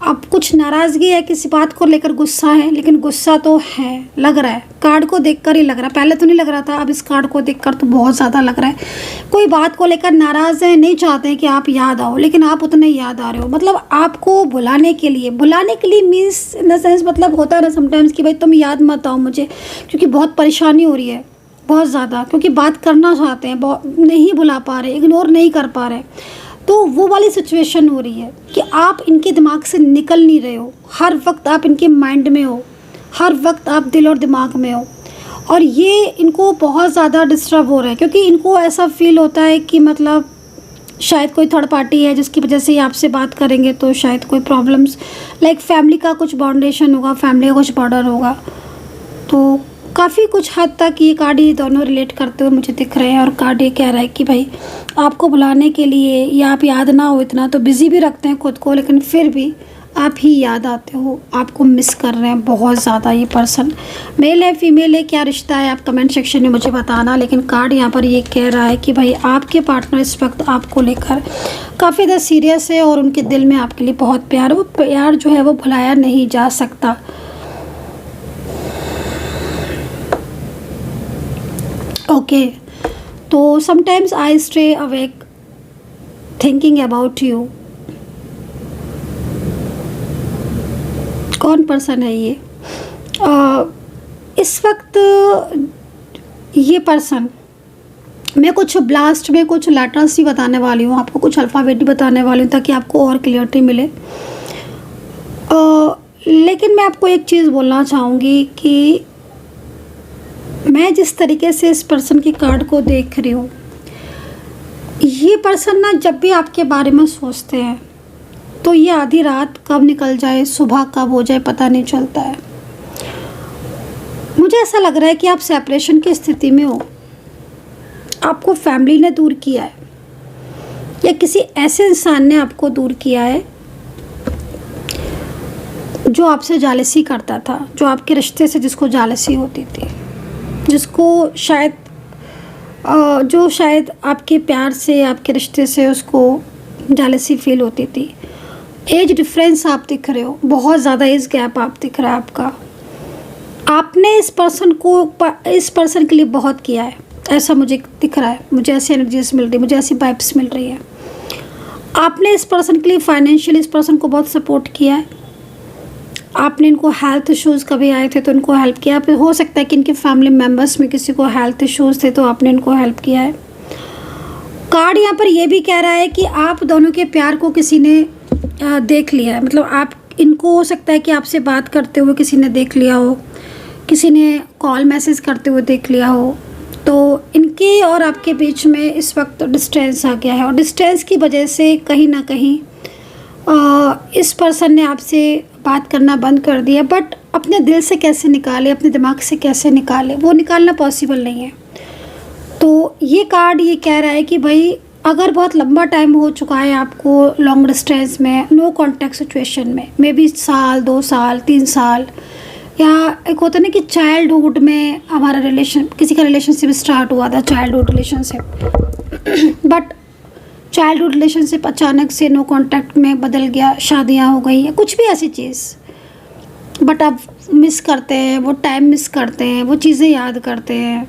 अब कुछ नाराज़गी है, किसी बात को लेकर गुस्सा है, लेकिन गुस्सा तो है, लग रहा है, कार्ड को देखकर ही लग रहा है। पहले तो नहीं लग रहा था, अब इस कार्ड को देखकर तो बहुत ज़्यादा लग रहा है। कोई बात को लेकर नाराज़ है, नहीं चाहते हैं कि आप याद आओ, लेकिन आप उतने याद आ रहे हो। मतलब आपको बुलाने के लिए मीन्स इन द सेंस, मतलब होता है ना समटाइम्स कि भाई तुम याद मत आओ मुझे, क्योंकि बहुत परेशानी हो रही है, बहुत ज़्यादा, क्योंकि बात करना चाहते हैं, बहुत नहीं बुला पा रहे, इग्नोर नहीं कर पा रहे। तो वो वाली सिचुएशन हो रही है कि आप इनके दिमाग से निकल नहीं रहे हो, हर वक्त आप इनके माइंड में हो, हर वक्त आप दिल और दिमाग में हो। और ये इनको बहुत ज़्यादा डिस्टर्ब हो रहा है, क्योंकि इनको ऐसा फील होता है कि मतलब शायद कोई थर्ड पार्टी है जिसकी वजह से ये आपसे बात करेंगे, तो शायद कोई प्रॉब्लम्स लाइक फैमिली का कुछ बाउंडेशन होगा, फैमिली का कुछ बॉर्डर होगा। तो काफ़ी कुछ हद तक ये कार्ड ये दोनों रिलेट करते हुए मुझे दिख रहे हैं। और कार्ड ये कह रहा है कि भाई आपको बुलाने के लिए, या आप याद ना हो इतना, तो बिज़ी भी रखते हैं खुद को, लेकिन फिर भी आप ही याद आते हो, आपको मिस कर रहे हैं बहुत ज़्यादा ये पर्सन। मेल है, फीमेल है, क्या रिश्ता है, आप कमेंट सेक्शन में मुझे बताना। लेकिन कार्ड यहाँ पर ये कह रहा है कि भाई आपके पार्टनर इस वक्त आपको लेकर काफ़ी ज़्यादा सीरियस है, और उनके दिल में आपके लिए बहुत प्यार, वो प्यार जो है वो भुलाया नहीं जा सकता। ओके, तो sometimes I stay awake thinking about you. कौन पर्सन है ये? इस वक्त ये पर्सन, मैं कुछ ब्लास्ट में कुछ लेटर्स ही बताने वाली हूँ आपको, कुछ अल्फ़ाबेट ही बताने वाली हूँ ताकि आपको और क्लियरिटी मिले। लेकिन मैं आपको एक चीज़ बोलना चाहूँगी कि मैं जिस तरीके से इस पर्सन की कार्ड को देख रही हूँ, ये पर्सन ना जब भी आपके बारे में सोचते हैं तो ये आधी रात कब निकल जाए, सुबह कब हो जाए, पता नहीं चलता है। मुझे ऐसा लग रहा है कि आप सेपरेशन की स्थिति में हो, आपको फैमिली ने दूर किया है या किसी ऐसे इंसान ने आपको दूर किया है जो आपसे जालसी करता था, जो आपके रिश्ते से जिसको जालसी होती थी, जिसको शायद आपके प्यार से, आपके रिश्ते से उसको जालसी फील होती थी। एज डिफरेंस आप दिख रहे हो, बहुत ज़्यादा एज गैप आप दिख रहा है आपका। आपने इस पर्सन के लिए बहुत किया है, ऐसा मुझे दिख रहा है, मुझे ऐसी एनर्जीज मिल रही है, मुझे ऐसी वाइब्स मिल रही है। आपने इस पर्सन के लिए फाइनेंशियली इस पर्सन को बहुत सपोर्ट किया है। आपने इनको हेल्थ इश्यूज़ कभी आए थे तो इनको हेल्प किया। फिर हो सकता है कि इनके फैमिली मेम्बर्स में किसी को हेल्थ इश्यूज़ थे तो आपने इनको हेल्प किया है। कार्ड यहाँ पर यह भी कह रहा है कि आप दोनों के प्यार को किसी ने देख लिया है, मतलब आप इनको हो सकता है कि आपसे बात करते हुए किसी ने देख लिया हो, किसी ने कॉल मैसेज करते हुए देख लिया हो, तो इनके और आपके बीच में इस वक्त डिस्टेंस आ गया है। और डिस्टेंस की वजह से कहीं ना कहीं इस पर्सन ने आपसे बात करना बंद कर दिया, बट अपने दिल से कैसे निकाले, अपने दिमाग से कैसे निकाले, वो निकालना पॉसिबल नहीं है। तो ये कार्ड ये कह रहा है कि भाई अगर बहुत लंबा टाइम हो चुका है आपको लॉन्ग डिस्टेंस में, नो कॉन्टैक्ट सिचुएशन में, मे बी साल, 2 साल, 3 साल, या एक होता है ना कि चाइल्डहुड में हमारा किसी का रिलेशनशिप स्टार्ट हुआ था, childhood relationship, but childhood relationship अचानक से नो कॉन्टैक्ट में बदल गया, शादियां हो गई, या कुछ भी ऐसी चीज़, बट आप मिस करते हैं, वो टाइम मिस करते हैं, वो चीज़ें याद करते हैं,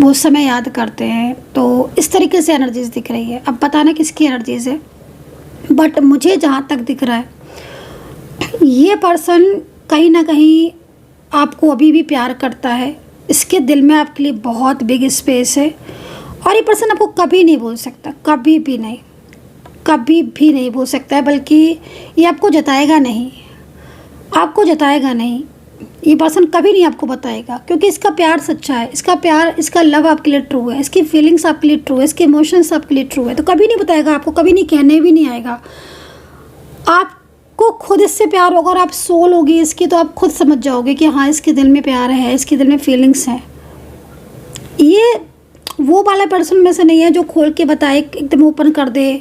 वो समय याद करते हैं। तो इस तरीके से एनर्जीज दिख रही है। अब पता ना किसकी एनर्जीज है, बट मुझे जहाँ तक दिख रहा है ये पर्सन कहीं ना कहीं आपको अभी भी प्यार करता है। इसके दिल में आपके लिए बहुत बिग स्पेस है और ये पर्सन आपको कभी नहीं भूल सकता, कभी भी नहीं भूल सकता है, बल्कि ये आपको जताएगा नहीं, ये पर्सन कभी नहीं आपको बताएगा, क्योंकि इसका प्यार सच्चा है, इसका लव आपके लिए ट्रू है, इसकी फीलिंग्स आपके लिए ट्रू है, इसके इमोशंस आपके लिए ट्रू है, तो कभी नहीं बताएगा आपको, कभी नहीं कहने भी नहीं आएगा। आपको खुद इससे प्यार होगा और आप सोल होगी इसकी, तो आप खुद समझ जाओगे कि हाँ इसके दिल में प्यार है, इसके दिल में फीलिंग्स हैं। ये वो वाला पर्सन में से नहीं है जो खोल के बताए, एकदम ओपन कर दे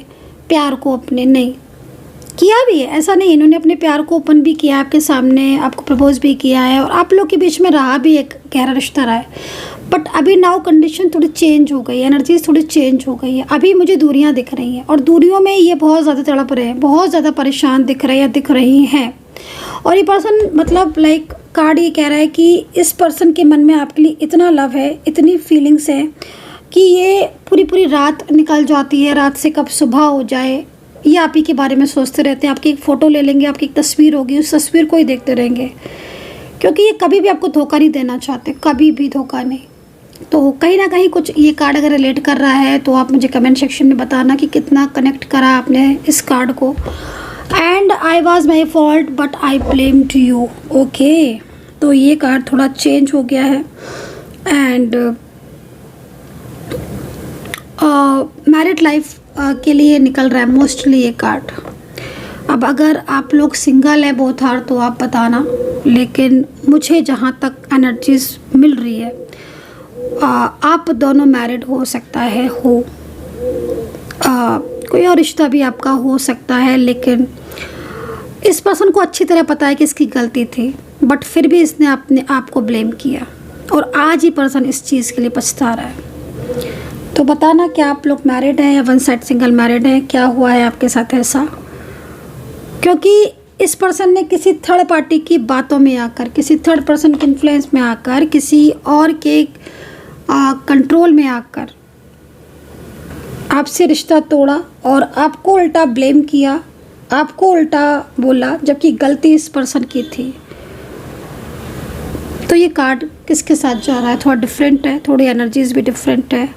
प्यार को अपने, नहीं किया भी है, ऐसा नहीं, इन्होंने अपने प्यार को ओपन भी किया आपके सामने, आपको प्रपोज भी किया है और आप लोग के बीच में रहा भी, एक गहरा रिश्ता रहा है। बट अभी नाउ कंडीशन थोड़ी चेंज हो गई है, एनर्जीज थोड़ी चेंज हो गई है। अभी मुझे दूरियां दिख रही हैं और दूरियों में ये बहुत ज़्यादा तड़प रहे हैं, बहुत ज़्यादा परेशान दिख रही हैं। और ये पर्सन मतलब लाइक कार्ड ये कह रहा है कि इस पर्सन के मन में आपके लिए इतना लव है, इतनी फीलिंग्स है कि ये पूरी रात निकल जाती है, रात से कब सुबह हो जाए ये आप ही के बारे में सोचते रहते हैं। आपकी एक फ़ोटो ले लेंगे, आपकी एक तस्वीर होगी, उस तस्वीर को ही देखते रहेंगे, क्योंकि ये कभी भी आपको धोखा नहीं देना चाहते, कभी भी धोखा नहीं। तो कहीं ना कहीं कुछ ये कार्ड अगर रिलेट कर रहा है तो आप मुझे कमेंट सेक्शन में बताना कि कितना कनेक्ट करा आपने इस कार्ड को। And I was my fault but I blamed you. Okay, तो ये कार्ड थोड़ा चेंज हो गया है। एंड मैरिड लाइफ के लिए निकल रहा है मोस्टली ये कार्ड। अब अगर आप लोग सिंगल है बोथ आर तो आप बताना, लेकिन मुझे जहाँ तक एनर्जीज मिल रही है आप दोनों मैरिड हो सकता है, कोई और रिश्ता भी आपका हो सकता है, लेकिन इस पर्सन को अच्छी तरह पता है कि इसकी गलती थी, बट फिर भी इसने अपने आप को ब्लेम किया और आज ही पर्सन इस चीज़ के लिए पछता रहा है। तो बताना क्या आप लोग मैरिड हैं या वन साइड सिंगल मैरिड हैं, क्या हुआ है आपके साथ ऐसा? क्योंकि इस पर्सन ने किसी थर्ड पार्टी की बातों में आकर, किसी थर्ड पर्सन के इन्फ्लुएंस में आकर, किसी और के कंट्रोल में आकर आपसे रिश्ता तोड़ा और आपको उल्टा ब्लेम किया, आपको उल्टा बोला, जबकि गलती इस पर्सन की थी। तो ये कार्ड किसके साथ जा रहा है? थोड़ा डिफरेंट है, थोड़ी एनर्जीज भी डिफरेंट है।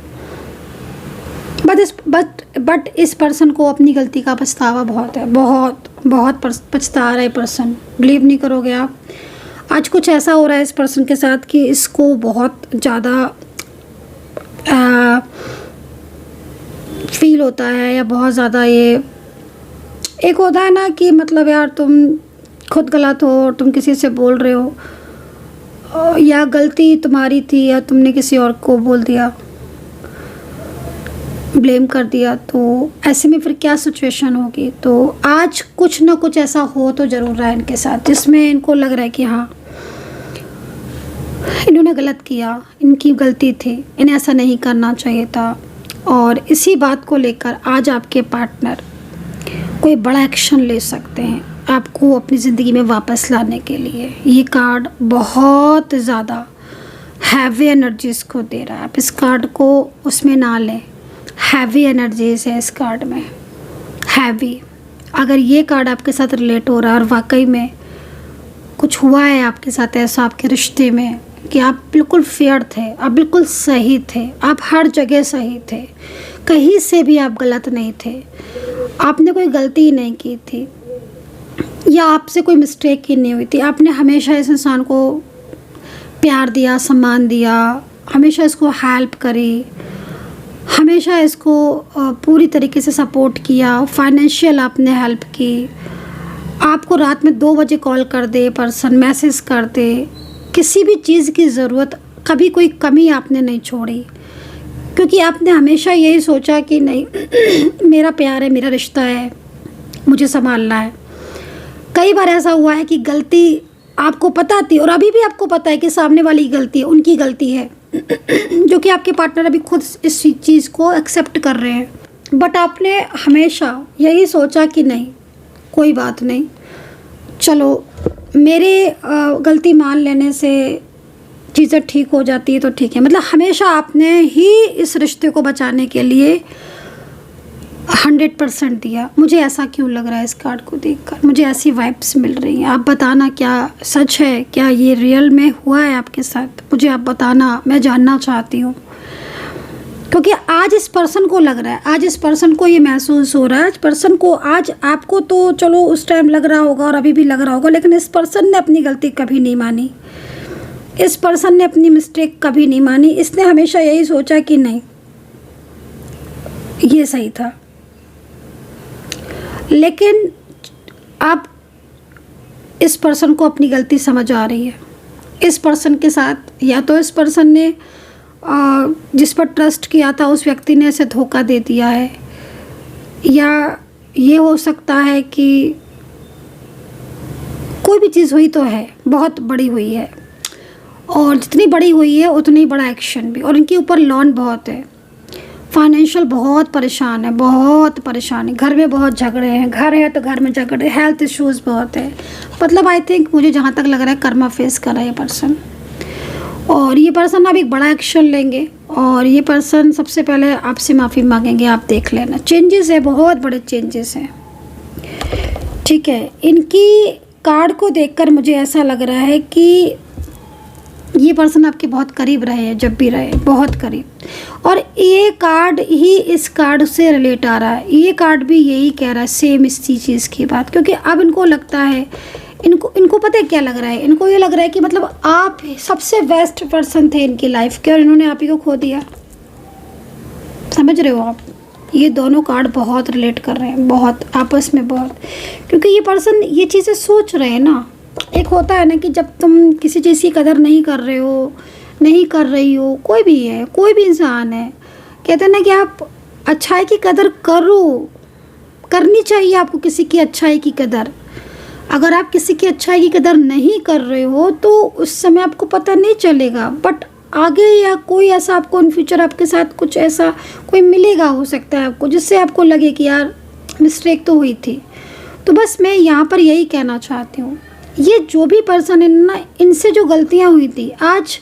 बट इस पर्सन को अपनी गलती का पछतावा बहुत है, बहुत पछता रहा है पर्सन। बिलीव नहीं करोगे आप, आज कुछ ऐसा हो रहा है इस पर्सन के साथ कि इसको बहुत ज़्यादा फील होता है, या बहुत ज़्यादा ये एक होता है ना कि मतलब यार तुम खुद गलत हो और तुम किसी से बोल रहे हो, या गलती तुम्हारी थी या तुमने किसी और को बोल दिया, ब्लेम कर दिया, तो ऐसे में फिर क्या सिचुएशन होगी। तो आज कुछ ना कुछ ऐसा हो तो ज़रूर रहा है इनके साथ, जिसमें इनको लग रहा है कि हाँ इन्होंने गलत किया, इनकी गलती थी, इन्हें ऐसा नहीं करना चाहिए था। और इसी बात को लेकर आज आपके पार्टनर कोई बड़ा एक्शन ले सकते हैं आपको अपनी ज़िंदगी में वापस लाने के लिए। ये कार्ड बहुत ज़्यादा हैवी एनर्जीज़ को दे रहा है। आप इस कार्ड को उसमें ना लें, हैवी एनर्जीज है इस कार्ड में, हैवी। अगर ये कार्ड आपके साथ रिलेट हो रहा है और वाकई में कुछ हुआ है आपके साथ ऐसा आपके रिश्ते में कि आप बिल्कुल फेयर थे, आप बिल्कुल सही थे, आप हर जगह सही थे, कहीं से भी आप गलत नहीं थे, आपने कोई गलती ही नहीं की थी या आपसे कोई मिस्टेक ही नहीं हुई थी, आपने हमेशा इस इंसान को प्यार दिया, सम्मान दिया, हमेशा इसको हेल्प करी, हमेशा इसको पूरी तरीके से सपोर्ट किया, फाइनेंशियल आपने हेल्प की। आपको रात में 2 बजे कॉल कर दे पर्सन, मैसेज कर दे, किसी भी चीज़ की ज़रूरत, कभी कोई कमी आपने नहीं छोड़ी, क्योंकि आपने हमेशा यही सोचा कि नहीं मेरा प्यार है, मेरा रिश्ता है, मुझे संभालना है। कई बार ऐसा हुआ है कि गलती आपको पता थी और अभी भी आपको पता है कि सामने वाली गलती है, उनकी गलती है, जो कि आपके पार्टनर अभी खुद इस चीज़ को एक्सेप्ट कर रहे हैं, बट आपने हमेशा यही सोचा कि नहीं कोई बात नहीं, चलो मेरे गलती मान लेने से चीज़ें ठीक हो जाती है तो ठीक है। मतलब हमेशा आपने ही इस रिश्ते को बचाने के लिए 100% दिया। मुझे ऐसा क्यों लग रहा है इस कार्ड को देखकर, मुझे ऐसी वाइब्स मिल रही हैं। आप बताना क्या सच है, क्या ये रियल में हुआ है आपके साथ, मुझे आप बताना, मैं जानना चाहती हूँ। क्योंकि आज इस पर्सन को लग रहा है, आज इस पर्सन को ये महसूस हो रहा है, आज पर्सन को, आज आपको तो चलो उस टाइम लग रहा होगा और अभी भी लग रहा होगा, लेकिन इस पर्सन ने अपनी गलती कभी नहीं मानी, इस पर्सन ने अपनी मिस्टेक कभी नहीं मानी। इसने हमेशा यही सोचा कि नहीं ये सही था। लेकिन अब इस पर्सन को अपनी गलती समझ आ रही है। इस पर्सन के साथ या तो इस पर्सन ने जिस पर ट्रस्ट किया था उस व्यक्ति ने ऐसे धोखा दे दिया है, या ये हो सकता है कि कोई भी चीज़ हुई तो है, बहुत बड़ी हुई है, और जितनी बड़ी हुई है उतनी बड़ा एक्शन भी, और इनके ऊपर लोन बहुत है, फाइनेंशियल बहुत परेशान है, बहुत परेशान है, घर में बहुत झगड़े हैं, घर है तो घर में झगड़े, हेल्थ इश्यूज़ बहुत है। मतलब आई थिंक मुझे जहाँ तक लग रहा है कर्मा फेस कर रहा है ये पर्सन, और ये पर्सन अब एक बड़ा एक्शन लेंगे, और ये पर्सन सबसे पहले आपसे माफ़ी मांगेंगे। आप देख लेना, चेंजेस है, बहुत बड़े चेंजेस हैं, ठीक है। इनकी कार्ड को देखकर मुझे ऐसा लग रहा है कि ये पर्सन आपके बहुत करीब रहे हैं, जब भी रहे बहुत करीब, और ये कार्ड ही इस कार्ड से रिलेट आ रहा है। ये कार्ड भी यही कह रहा है, सेम इसी चीज़ की बात, क्योंकि अब इनको लगता है, इनको पता है क्या लग रहा है, इनको ये लग रहा है कि मतलब आप सबसे बेस्ट पर्सन थे इनकी लाइफ के, और इन्होंने आप ही को खो दिया। समझ रहे हो आप? ये दोनों कार्ड बहुत रिलेट कर रहे हैं, बहुत आपस में, बहुत, क्योंकि ये पर्सन ये चीज़ें सोच रहे हैं ना। एक होता है ना कि जब तुम किसी चीज़ की कदर नहीं कर रहे हो, नहीं कर रही हो, कोई भी है, कोई भी इंसान है, कहते हैं ना कि आप अच्छाई की कदर करो, करनी चाहिए आपको किसी की अच्छाई की कदर। अगर आप किसी की अच्छाई की कदर नहीं कर रहे हो तो उस समय आपको पता नहीं चलेगा, बट आगे या कोई ऐसा आपको इन फ्यूचर आपके साथ कुछ ऐसा कोई मिलेगा, हो सकता है आपको, जिससे आपको लगे कि यार मिस्टेक तो हुई थी। तो बस मैं यहाँ पर यही कहना चाहती हूँ, ये जो भी पर्सन है ना, इनसे जो गलतियाँ हुई थी, आज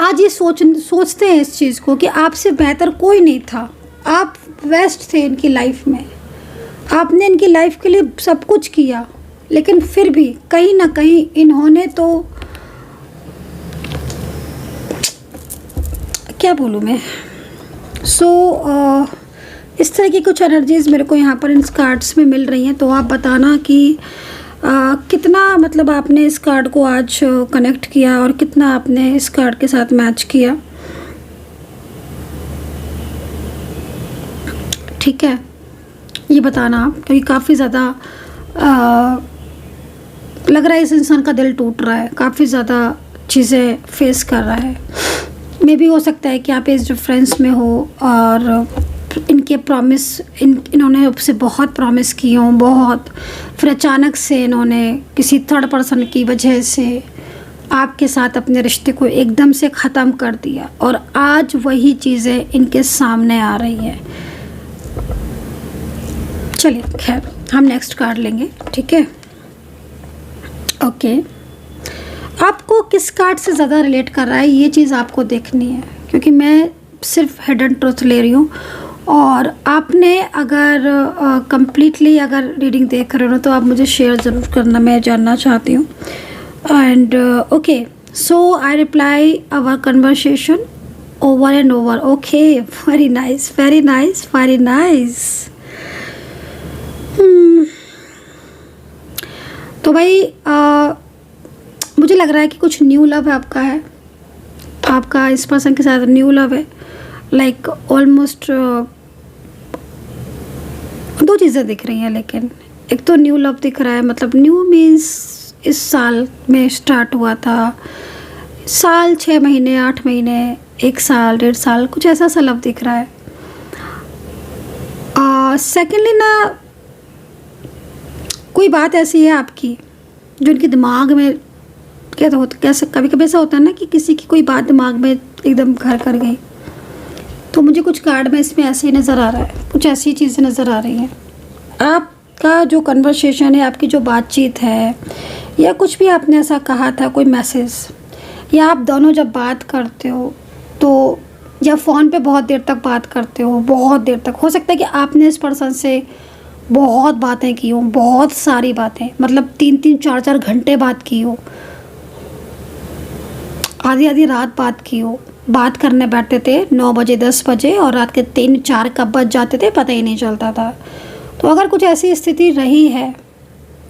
आज ये सोचते हैं इस चीज़ को कि आपसे बेहतर कोई नहीं था, आप बेस्ट थे इनकी लाइफ में, आपने इनकी लाइफ के लिए सब कुछ किया, लेकिन फिर भी कहीं ना कहीं इन्होंने तो क्या बोलूँ मैं। इस तरह की कुछ एनर्जीज़ मेरे को यहाँ पर इन कार्ड्स में मिल रही हैं। तो आप बताना कि कितना मतलब आपने इस कार्ड को आज कनेक्ट किया और कितना आपने इस कार्ड के साथ मैच किया। ठीक है, ये बताना आप, क्योंकि काफ़ी ज़्यादा लग रहा है इस इंसान का दिल टूट रहा है, काफ़ी ज़्यादा चीज़ें फेस कर रहा है। मे भी हो सकता है कि आप इस डिफरेंस में हो और इनके प्रॉमिस इन्होंने आपसे बहुत प्रॉमिस किए हों, बहुत, फिर अचानक से इन्होंने किसी थर्ड पर्सन की वजह से आपके साथ अपने रिश्ते को एकदम से ख़त्म कर दिया और आज वही चीज़ें इनके सामने आ रही है। चलिए खैर, हम नेक्स्ट कार्ड लेंगे, ठीक है। ओके, आपको किस कार्ड से ज़्यादा रिलेट कर रहा है ये चीज़ आपको देखनी है, क्योंकि मैं सिर्फ हिडन ट्रुथ ले रही हूँ और आपने अगर कंप्लीटली अगर रीडिंग देख रहे हो तो आप मुझे शेयर ज़रूर करना, मैं जानना चाहती हूँ। And okay, so I reply our conversation over and over. Okay, very nice, very nice, very nice. तो भाई मुझे लग रहा है कि कुछ न्यू लव आपका है, आपका इस पर्सन के साथ न्यू लव है। लाइक ऑलमोस्ट दो चीज़ें दिख रही हैं, लेकिन एक तो न्यू लव दिख रहा है, मतलब न्यू मीन्स इस साल में स्टार्ट हुआ था, साल 6 महीने 8 महीने 1 साल 1.5 साल कुछ ऐसा सा लव दिख रहा है। सेकेंडली ना, कोई बात ऐसी है आपकी जो इनके दिमाग में क्या तो होता, कैसे कभी कभी ऐसा होता है ना कि किसी की कोई बात दिमाग में एकदम घर कर गई। तो मुझे कुछ कार्ड में इसमें ऐसे ही नज़र आ रहा है, कुछ ऐसी चीज़ें नज़र आ रही हैं। आपका जो कन्वर्सेशन है, आपकी जो बातचीत है, या कुछ भी आपने ऐसा कहा था, कोई मैसेज, या आप दोनों जब बात करते हो तो, या फ़ोन पे बहुत देर तक बात करते हो, बहुत देर तक, हो सकता है कि आपने इस पर्सन से बहुत बातें की हो, बहुत सारी बातें, मतलब 3-3 4-4 घंटे बात की हो, आधी आधी रात बात की हो, बात करने बैठते थे 9 बजे 10 बजे और रात के 3-4 कब बज जाते थे पता ही नहीं चलता था। तो अगर कुछ ऐसी स्थिति रही है,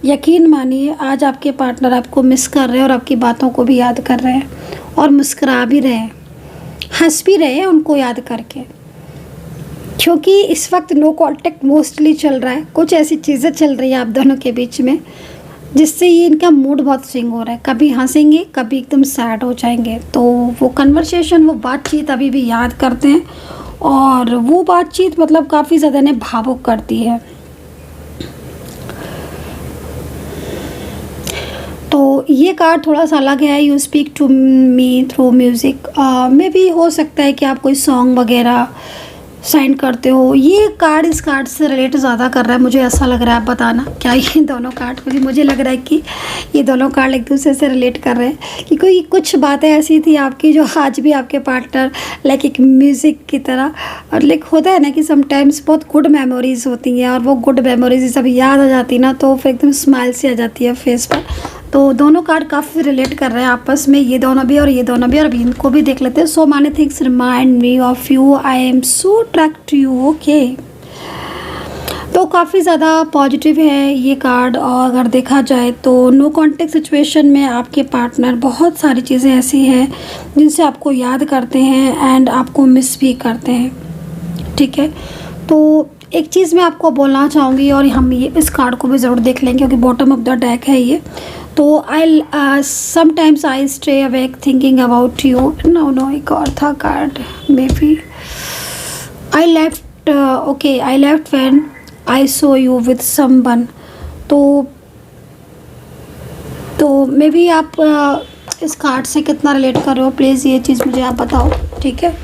यकीन मानिए आज आपके पार्टनर आपको मिस कर रहे हैं और आपकी बातों को भी याद कर रहे हैं और मुस्कुरा भी रहे हैं, हंस भी रहे हैं उनको याद करके, क्योंकि इस वक्त नो कॉन्टेक्ट मोस्टली चल रहा है। कुछ ऐसी चीज़ें चल रही है आप दोनों के बीच में जिससे ये इनका मूड बहुत स्विंग हो रहा है, कभी हंसेंगे कभी एकदम सैड हो जाएंगे। तो वो कन्वर्सेशन, वो बातचीत अभी भी याद करते हैं और वो बातचीत मतलब काफ़ी ज़्यादा इन्हें भावुक करती है। तो ये कार्ड थोड़ा सा अलग है, you speak to me through music, में भी हो सकता है कि आप कोई सॉन्ग वगैरह साइन करते हो। ये कार्ड इस कार्ड से रिलेट ज़्यादा कर रहा है, मुझे ऐसा लग रहा है। आप बताना क्या ये दोनों कार्ड, क्योंकि मुझे लग रहा है कि ये दोनों कार्ड एक दूसरे से रिलेट कर रहे हैं कि कोई कुछ बातें ऐसी थी आपकी जो आज भी आपके पार्टनर लाइक एक म्यूज़िक की तरह, और लाइक होता है ना कि समटाइम्स बहुत गुड मेमोरीज़ होती हैं और वो गुड मेमोरीज जब याद आ जाती ना तो फिर एकदम स्माइल सी आ जाती है फेस पर। तो दोनों कार्ड काफ़ी रिलेट कर रहे हैं आपस में, ये दोनों भी और ये दोनों भी, और अभी इनको भी देख लेते हैं। So many things remind me of you, I am so attract to you. Okay, तो काफ़ी ज़्यादा पॉजिटिव है ये कार्ड। और अगर देखा जाए तो नो कॉन्टेक्ट सिचुएशन में आपके पार्टनर बहुत सारी चीज़ें ऐसी हैं जिनसे आपको याद करते हैं एंड आपको मिस भी करते हैं। ठीक है, तो एक चीज़ मैं आपको बोलना चाहूँगी और हम ये इस कार्ड को भी ज़रूर देख लेंगे क्योंकि बॉटम ऑफ द डेक है ये। तो I sometimes I stay awake thinking about you. No एक और था card, maybe I left, okay I left when I saw you with someone. तो मे बी आप इस कार्ड से कितना रिलेट कर रहे हो, प्लीज़ ये चीज़ मुझे आप बताओ। ठीक है,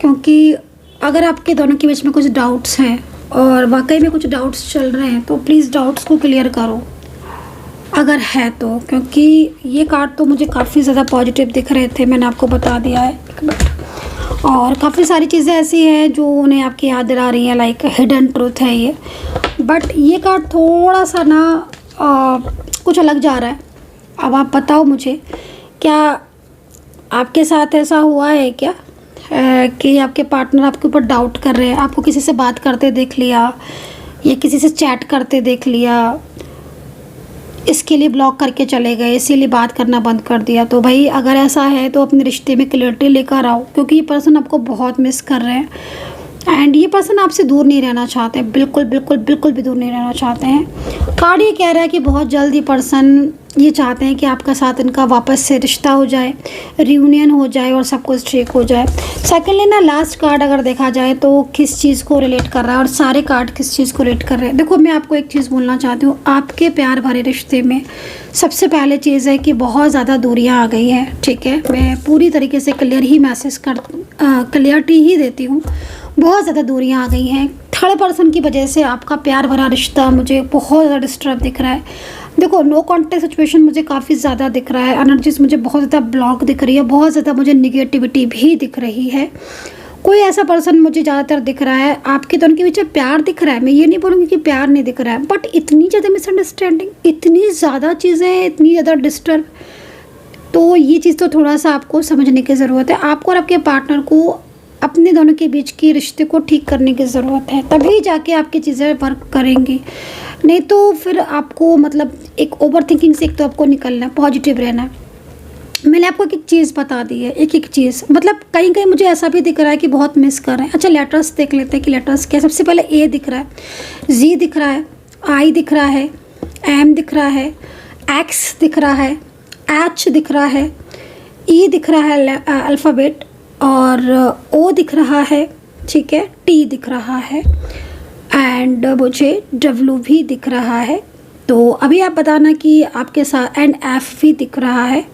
क्योंकि अगर आपके दोनों के बीच में कुछ डाउट्स हैं और वाकई में कुछ डाउट्स चल रहे हैं तो प्लीज़ डाउट्स को क्लियर करो। अगर है तो, क्योंकि ये कार्ड तो मुझे काफ़ी ज़्यादा पॉजिटिव दिख रहे थे, मैंने आपको बता दिया है। एक मिनट। और काफ़ी सारी चीज़ें ऐसी हैं जो उन्हें आपकी याद दिला रही हैं, लाइक हिडन ट्रूथ है ये। बट ये कार्ड थोड़ा सा ना कुछ अलग जा रहा है। अब आप बताओ मुझे, क्या आपके साथ ऐसा हुआ है क्या कि आपके पार्टनर आपके ऊपर डाउट कर रहे हैं, आपको किसी से बात करते देख लिया या किसी से चैट करते देख लिया, इसके लिए ब्लॉक करके चले गए, इसीलिए बात करना बंद कर दिया? तो भाई अगर ऐसा है तो अपने रिश्ते में क्लियरिटी लेकर आओ, क्योंकि ये पर्सन आपको बहुत मिस कर रहे हैं एंड ये पर्सन आपसे दूर नहीं रहना चाहते, बिल्कुल बिल्कुल बिल्कुल भी दूर नहीं रहना चाहते हैं। कार्ड ये कह रहा है कि बहुत जल्द ये पर्सन ये चाहते हैं कि आपका साथ इनका वापस से रिश्ता हो जाए, रियूनियन हो जाए और सब कुछ ठीक हो जाए। सेकेंडली ना, लास्ट कार्ड अगर देखा जाए तो किस चीज़ को रिलेट कर रहा है और सारे कार्ड किस चीज़ को रिलेट कर रहे हैं। देखो, मैं आपको एक चीज़ बोलना चाहती हूँ, आपके प्यार भरे रिश्ते में सबसे पहले चीज़ है कि बहुत ज़्यादा दूरियाँ आ गई हैं, ठीक है। मैं पूरी तरीके से क्लियरिटी ही देती हूँ। बहुत ज़्यादा दूरियाँ आ गई हैं। थर्ड पर्सन की वजह से आपका प्यार भरा रिश्ता मुझे बहुत ज़्यादा डिस्टर्ब दिख रहा है। देखो, नो कॉन्टेक्ट सिचुएशन मुझे काफ़ी ज़्यादा दिख रहा है, एनर्जीज मुझे बहुत ज़्यादा ब्लॉक दिख रही है, बहुत ज़्यादा मुझे निगेटिविटी भी दिख रही है। कोई ऐसा पर्सन मुझे ज़्यादातर दिख रहा है, आपके दोनों के बीच प्यार दिख रहा है, मैं ये नहीं बोलूँगी कि प्यार नहीं दिख रहा है, बट इतनी ज़्यादा मिसअंडरस्टैंडिंग, इतनी ज़्यादा चीज़ें, इतनी ज़्यादा डिस्टर्ब, तो ये चीज़ तो थोड़ा सा आपको समझने की ज़रूरत है। आपको और आपके पार्टनर को अपने दोनों के बीच की रिश्ते को ठीक करने की ज़रूरत है, तभी जाके आपकी चीज़ें वर्क करेंगी। नहीं तो फिर आपको मतलब एक ओवर थिंकिंग से एक तो आपको निकलना है, पॉजिटिव रहना है। मैंने आपको एक चीज़ बता दी है, एक एक चीज़, मतलब कहीं कहीं मुझे ऐसा भी दिख रहा है कि बहुत मिस कर रहे हैं। अच्छा, लेटर्स देख लेते हैं कि लेटर्स क्या। सबसे पहले ए दिख रहा है, जी दिख रहा है, आई दिख रहा है, एम दिख रहा है, एक्स दिख रहा है, एच दिख रहा है, ई दिख रहा है अल्फ़ाबेट, और ओ दिख रहा है, ठीक है, टी दिख रहा है एंड मुझे डब्ल्यू भी दिख रहा है। तो अभी आप बताना कि आपके साथ, एंड एफ भी दिख रहा है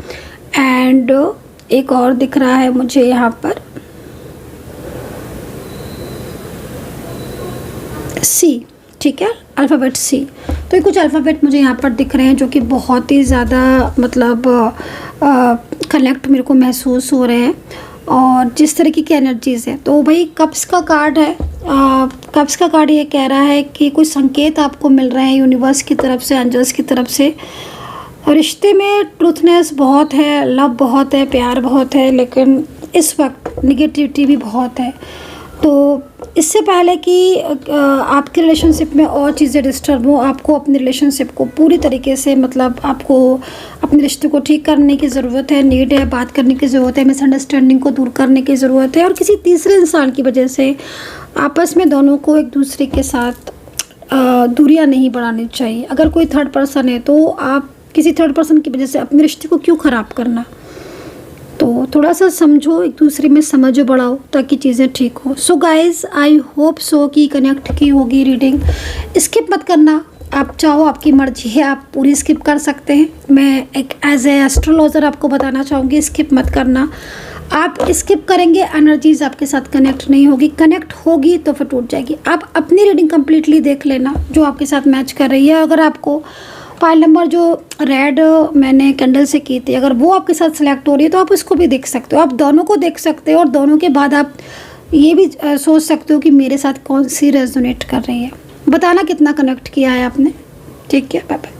एंड एक और दिख रहा है मुझे यहाँ पर सी, ठीक है, अल्फ़ाबेट सी। तो ये कुछ अल्फ़ाबेट मुझे यहाँ पर दिख रहे हैं जो कि बहुत ही ज़्यादा मतलब कनेक्ट मेरे को महसूस हो रहे हैं और जिस तरीके की एनर्जीज़ है। तो भाई कप्स का कार्ड है, कप्स का कार्ड ये कह रहा है कि कुछ संकेत आपको मिल रहे हैं यूनिवर्स की तरफ से, एंजल्स की तरफ से। रिश्ते में ट्रूथनेस बहुत है, लव बहुत है, प्यार बहुत है, लेकिन इस वक्त निगेटिविटी भी बहुत है। तो इससे पहले कि आपके रिलेशनशिप में और चीज़ें डिस्टर्ब हो, आपको अपने रिलेशनशिप को पूरी तरीके से मतलब आपको अपने रिश्ते को ठीक करने की ज़रूरत है, नीड है, बात करने की ज़रूरत है, मिसअंडरस्टैंडिंग को दूर करने की ज़रूरत है। और किसी तीसरे इंसान की वजह से आपस में दोनों को एक दूसरे के साथ दूरियां नहीं बढ़ानी चाहिए। अगर कोई थर्ड पर्सन है तो आप किसी थर्ड पर्सन की वजह से अपने रिश्ते को क्यों ख़राब करना। तो थोड़ा सा समझो, एक दूसरे में समझ बढ़ाओ ताकि चीज़ें ठीक हो। So guys, I hope so कि कनेक्ट की होगी रीडिंग। स्किप मत करना, आप चाहो, आपकी मर्जी है, आप पूरी स्किप कर सकते हैं। मैं एक एज ए एस्ट्रोलॉजर आपको बताना चाहूँगी, स्किप मत करना। आप स्किप करेंगे, एनर्जीज आपके साथ कनेक्ट नहीं होगी, कनेक्ट होगी तो फिर टूट जाएगी। आप अपनी रीडिंग कम्प्लीटली देख लेना जो आपके साथ मैच कर रही है। अगर आपको फाइल नंबर जो रेड मैंने कैंडल से की थी, अगर वो आपके साथ सिलेक्ट हो रही है तो आप उसको भी देख सकते हो, आप दोनों को देख सकते हो और दोनों के बाद आप ये भी सोच सकते हो कि मेरे साथ कौन सी रेजोनेट कर रही है। बताना कितना कनेक्ट किया है आपने। ठीक है, बाय बाय।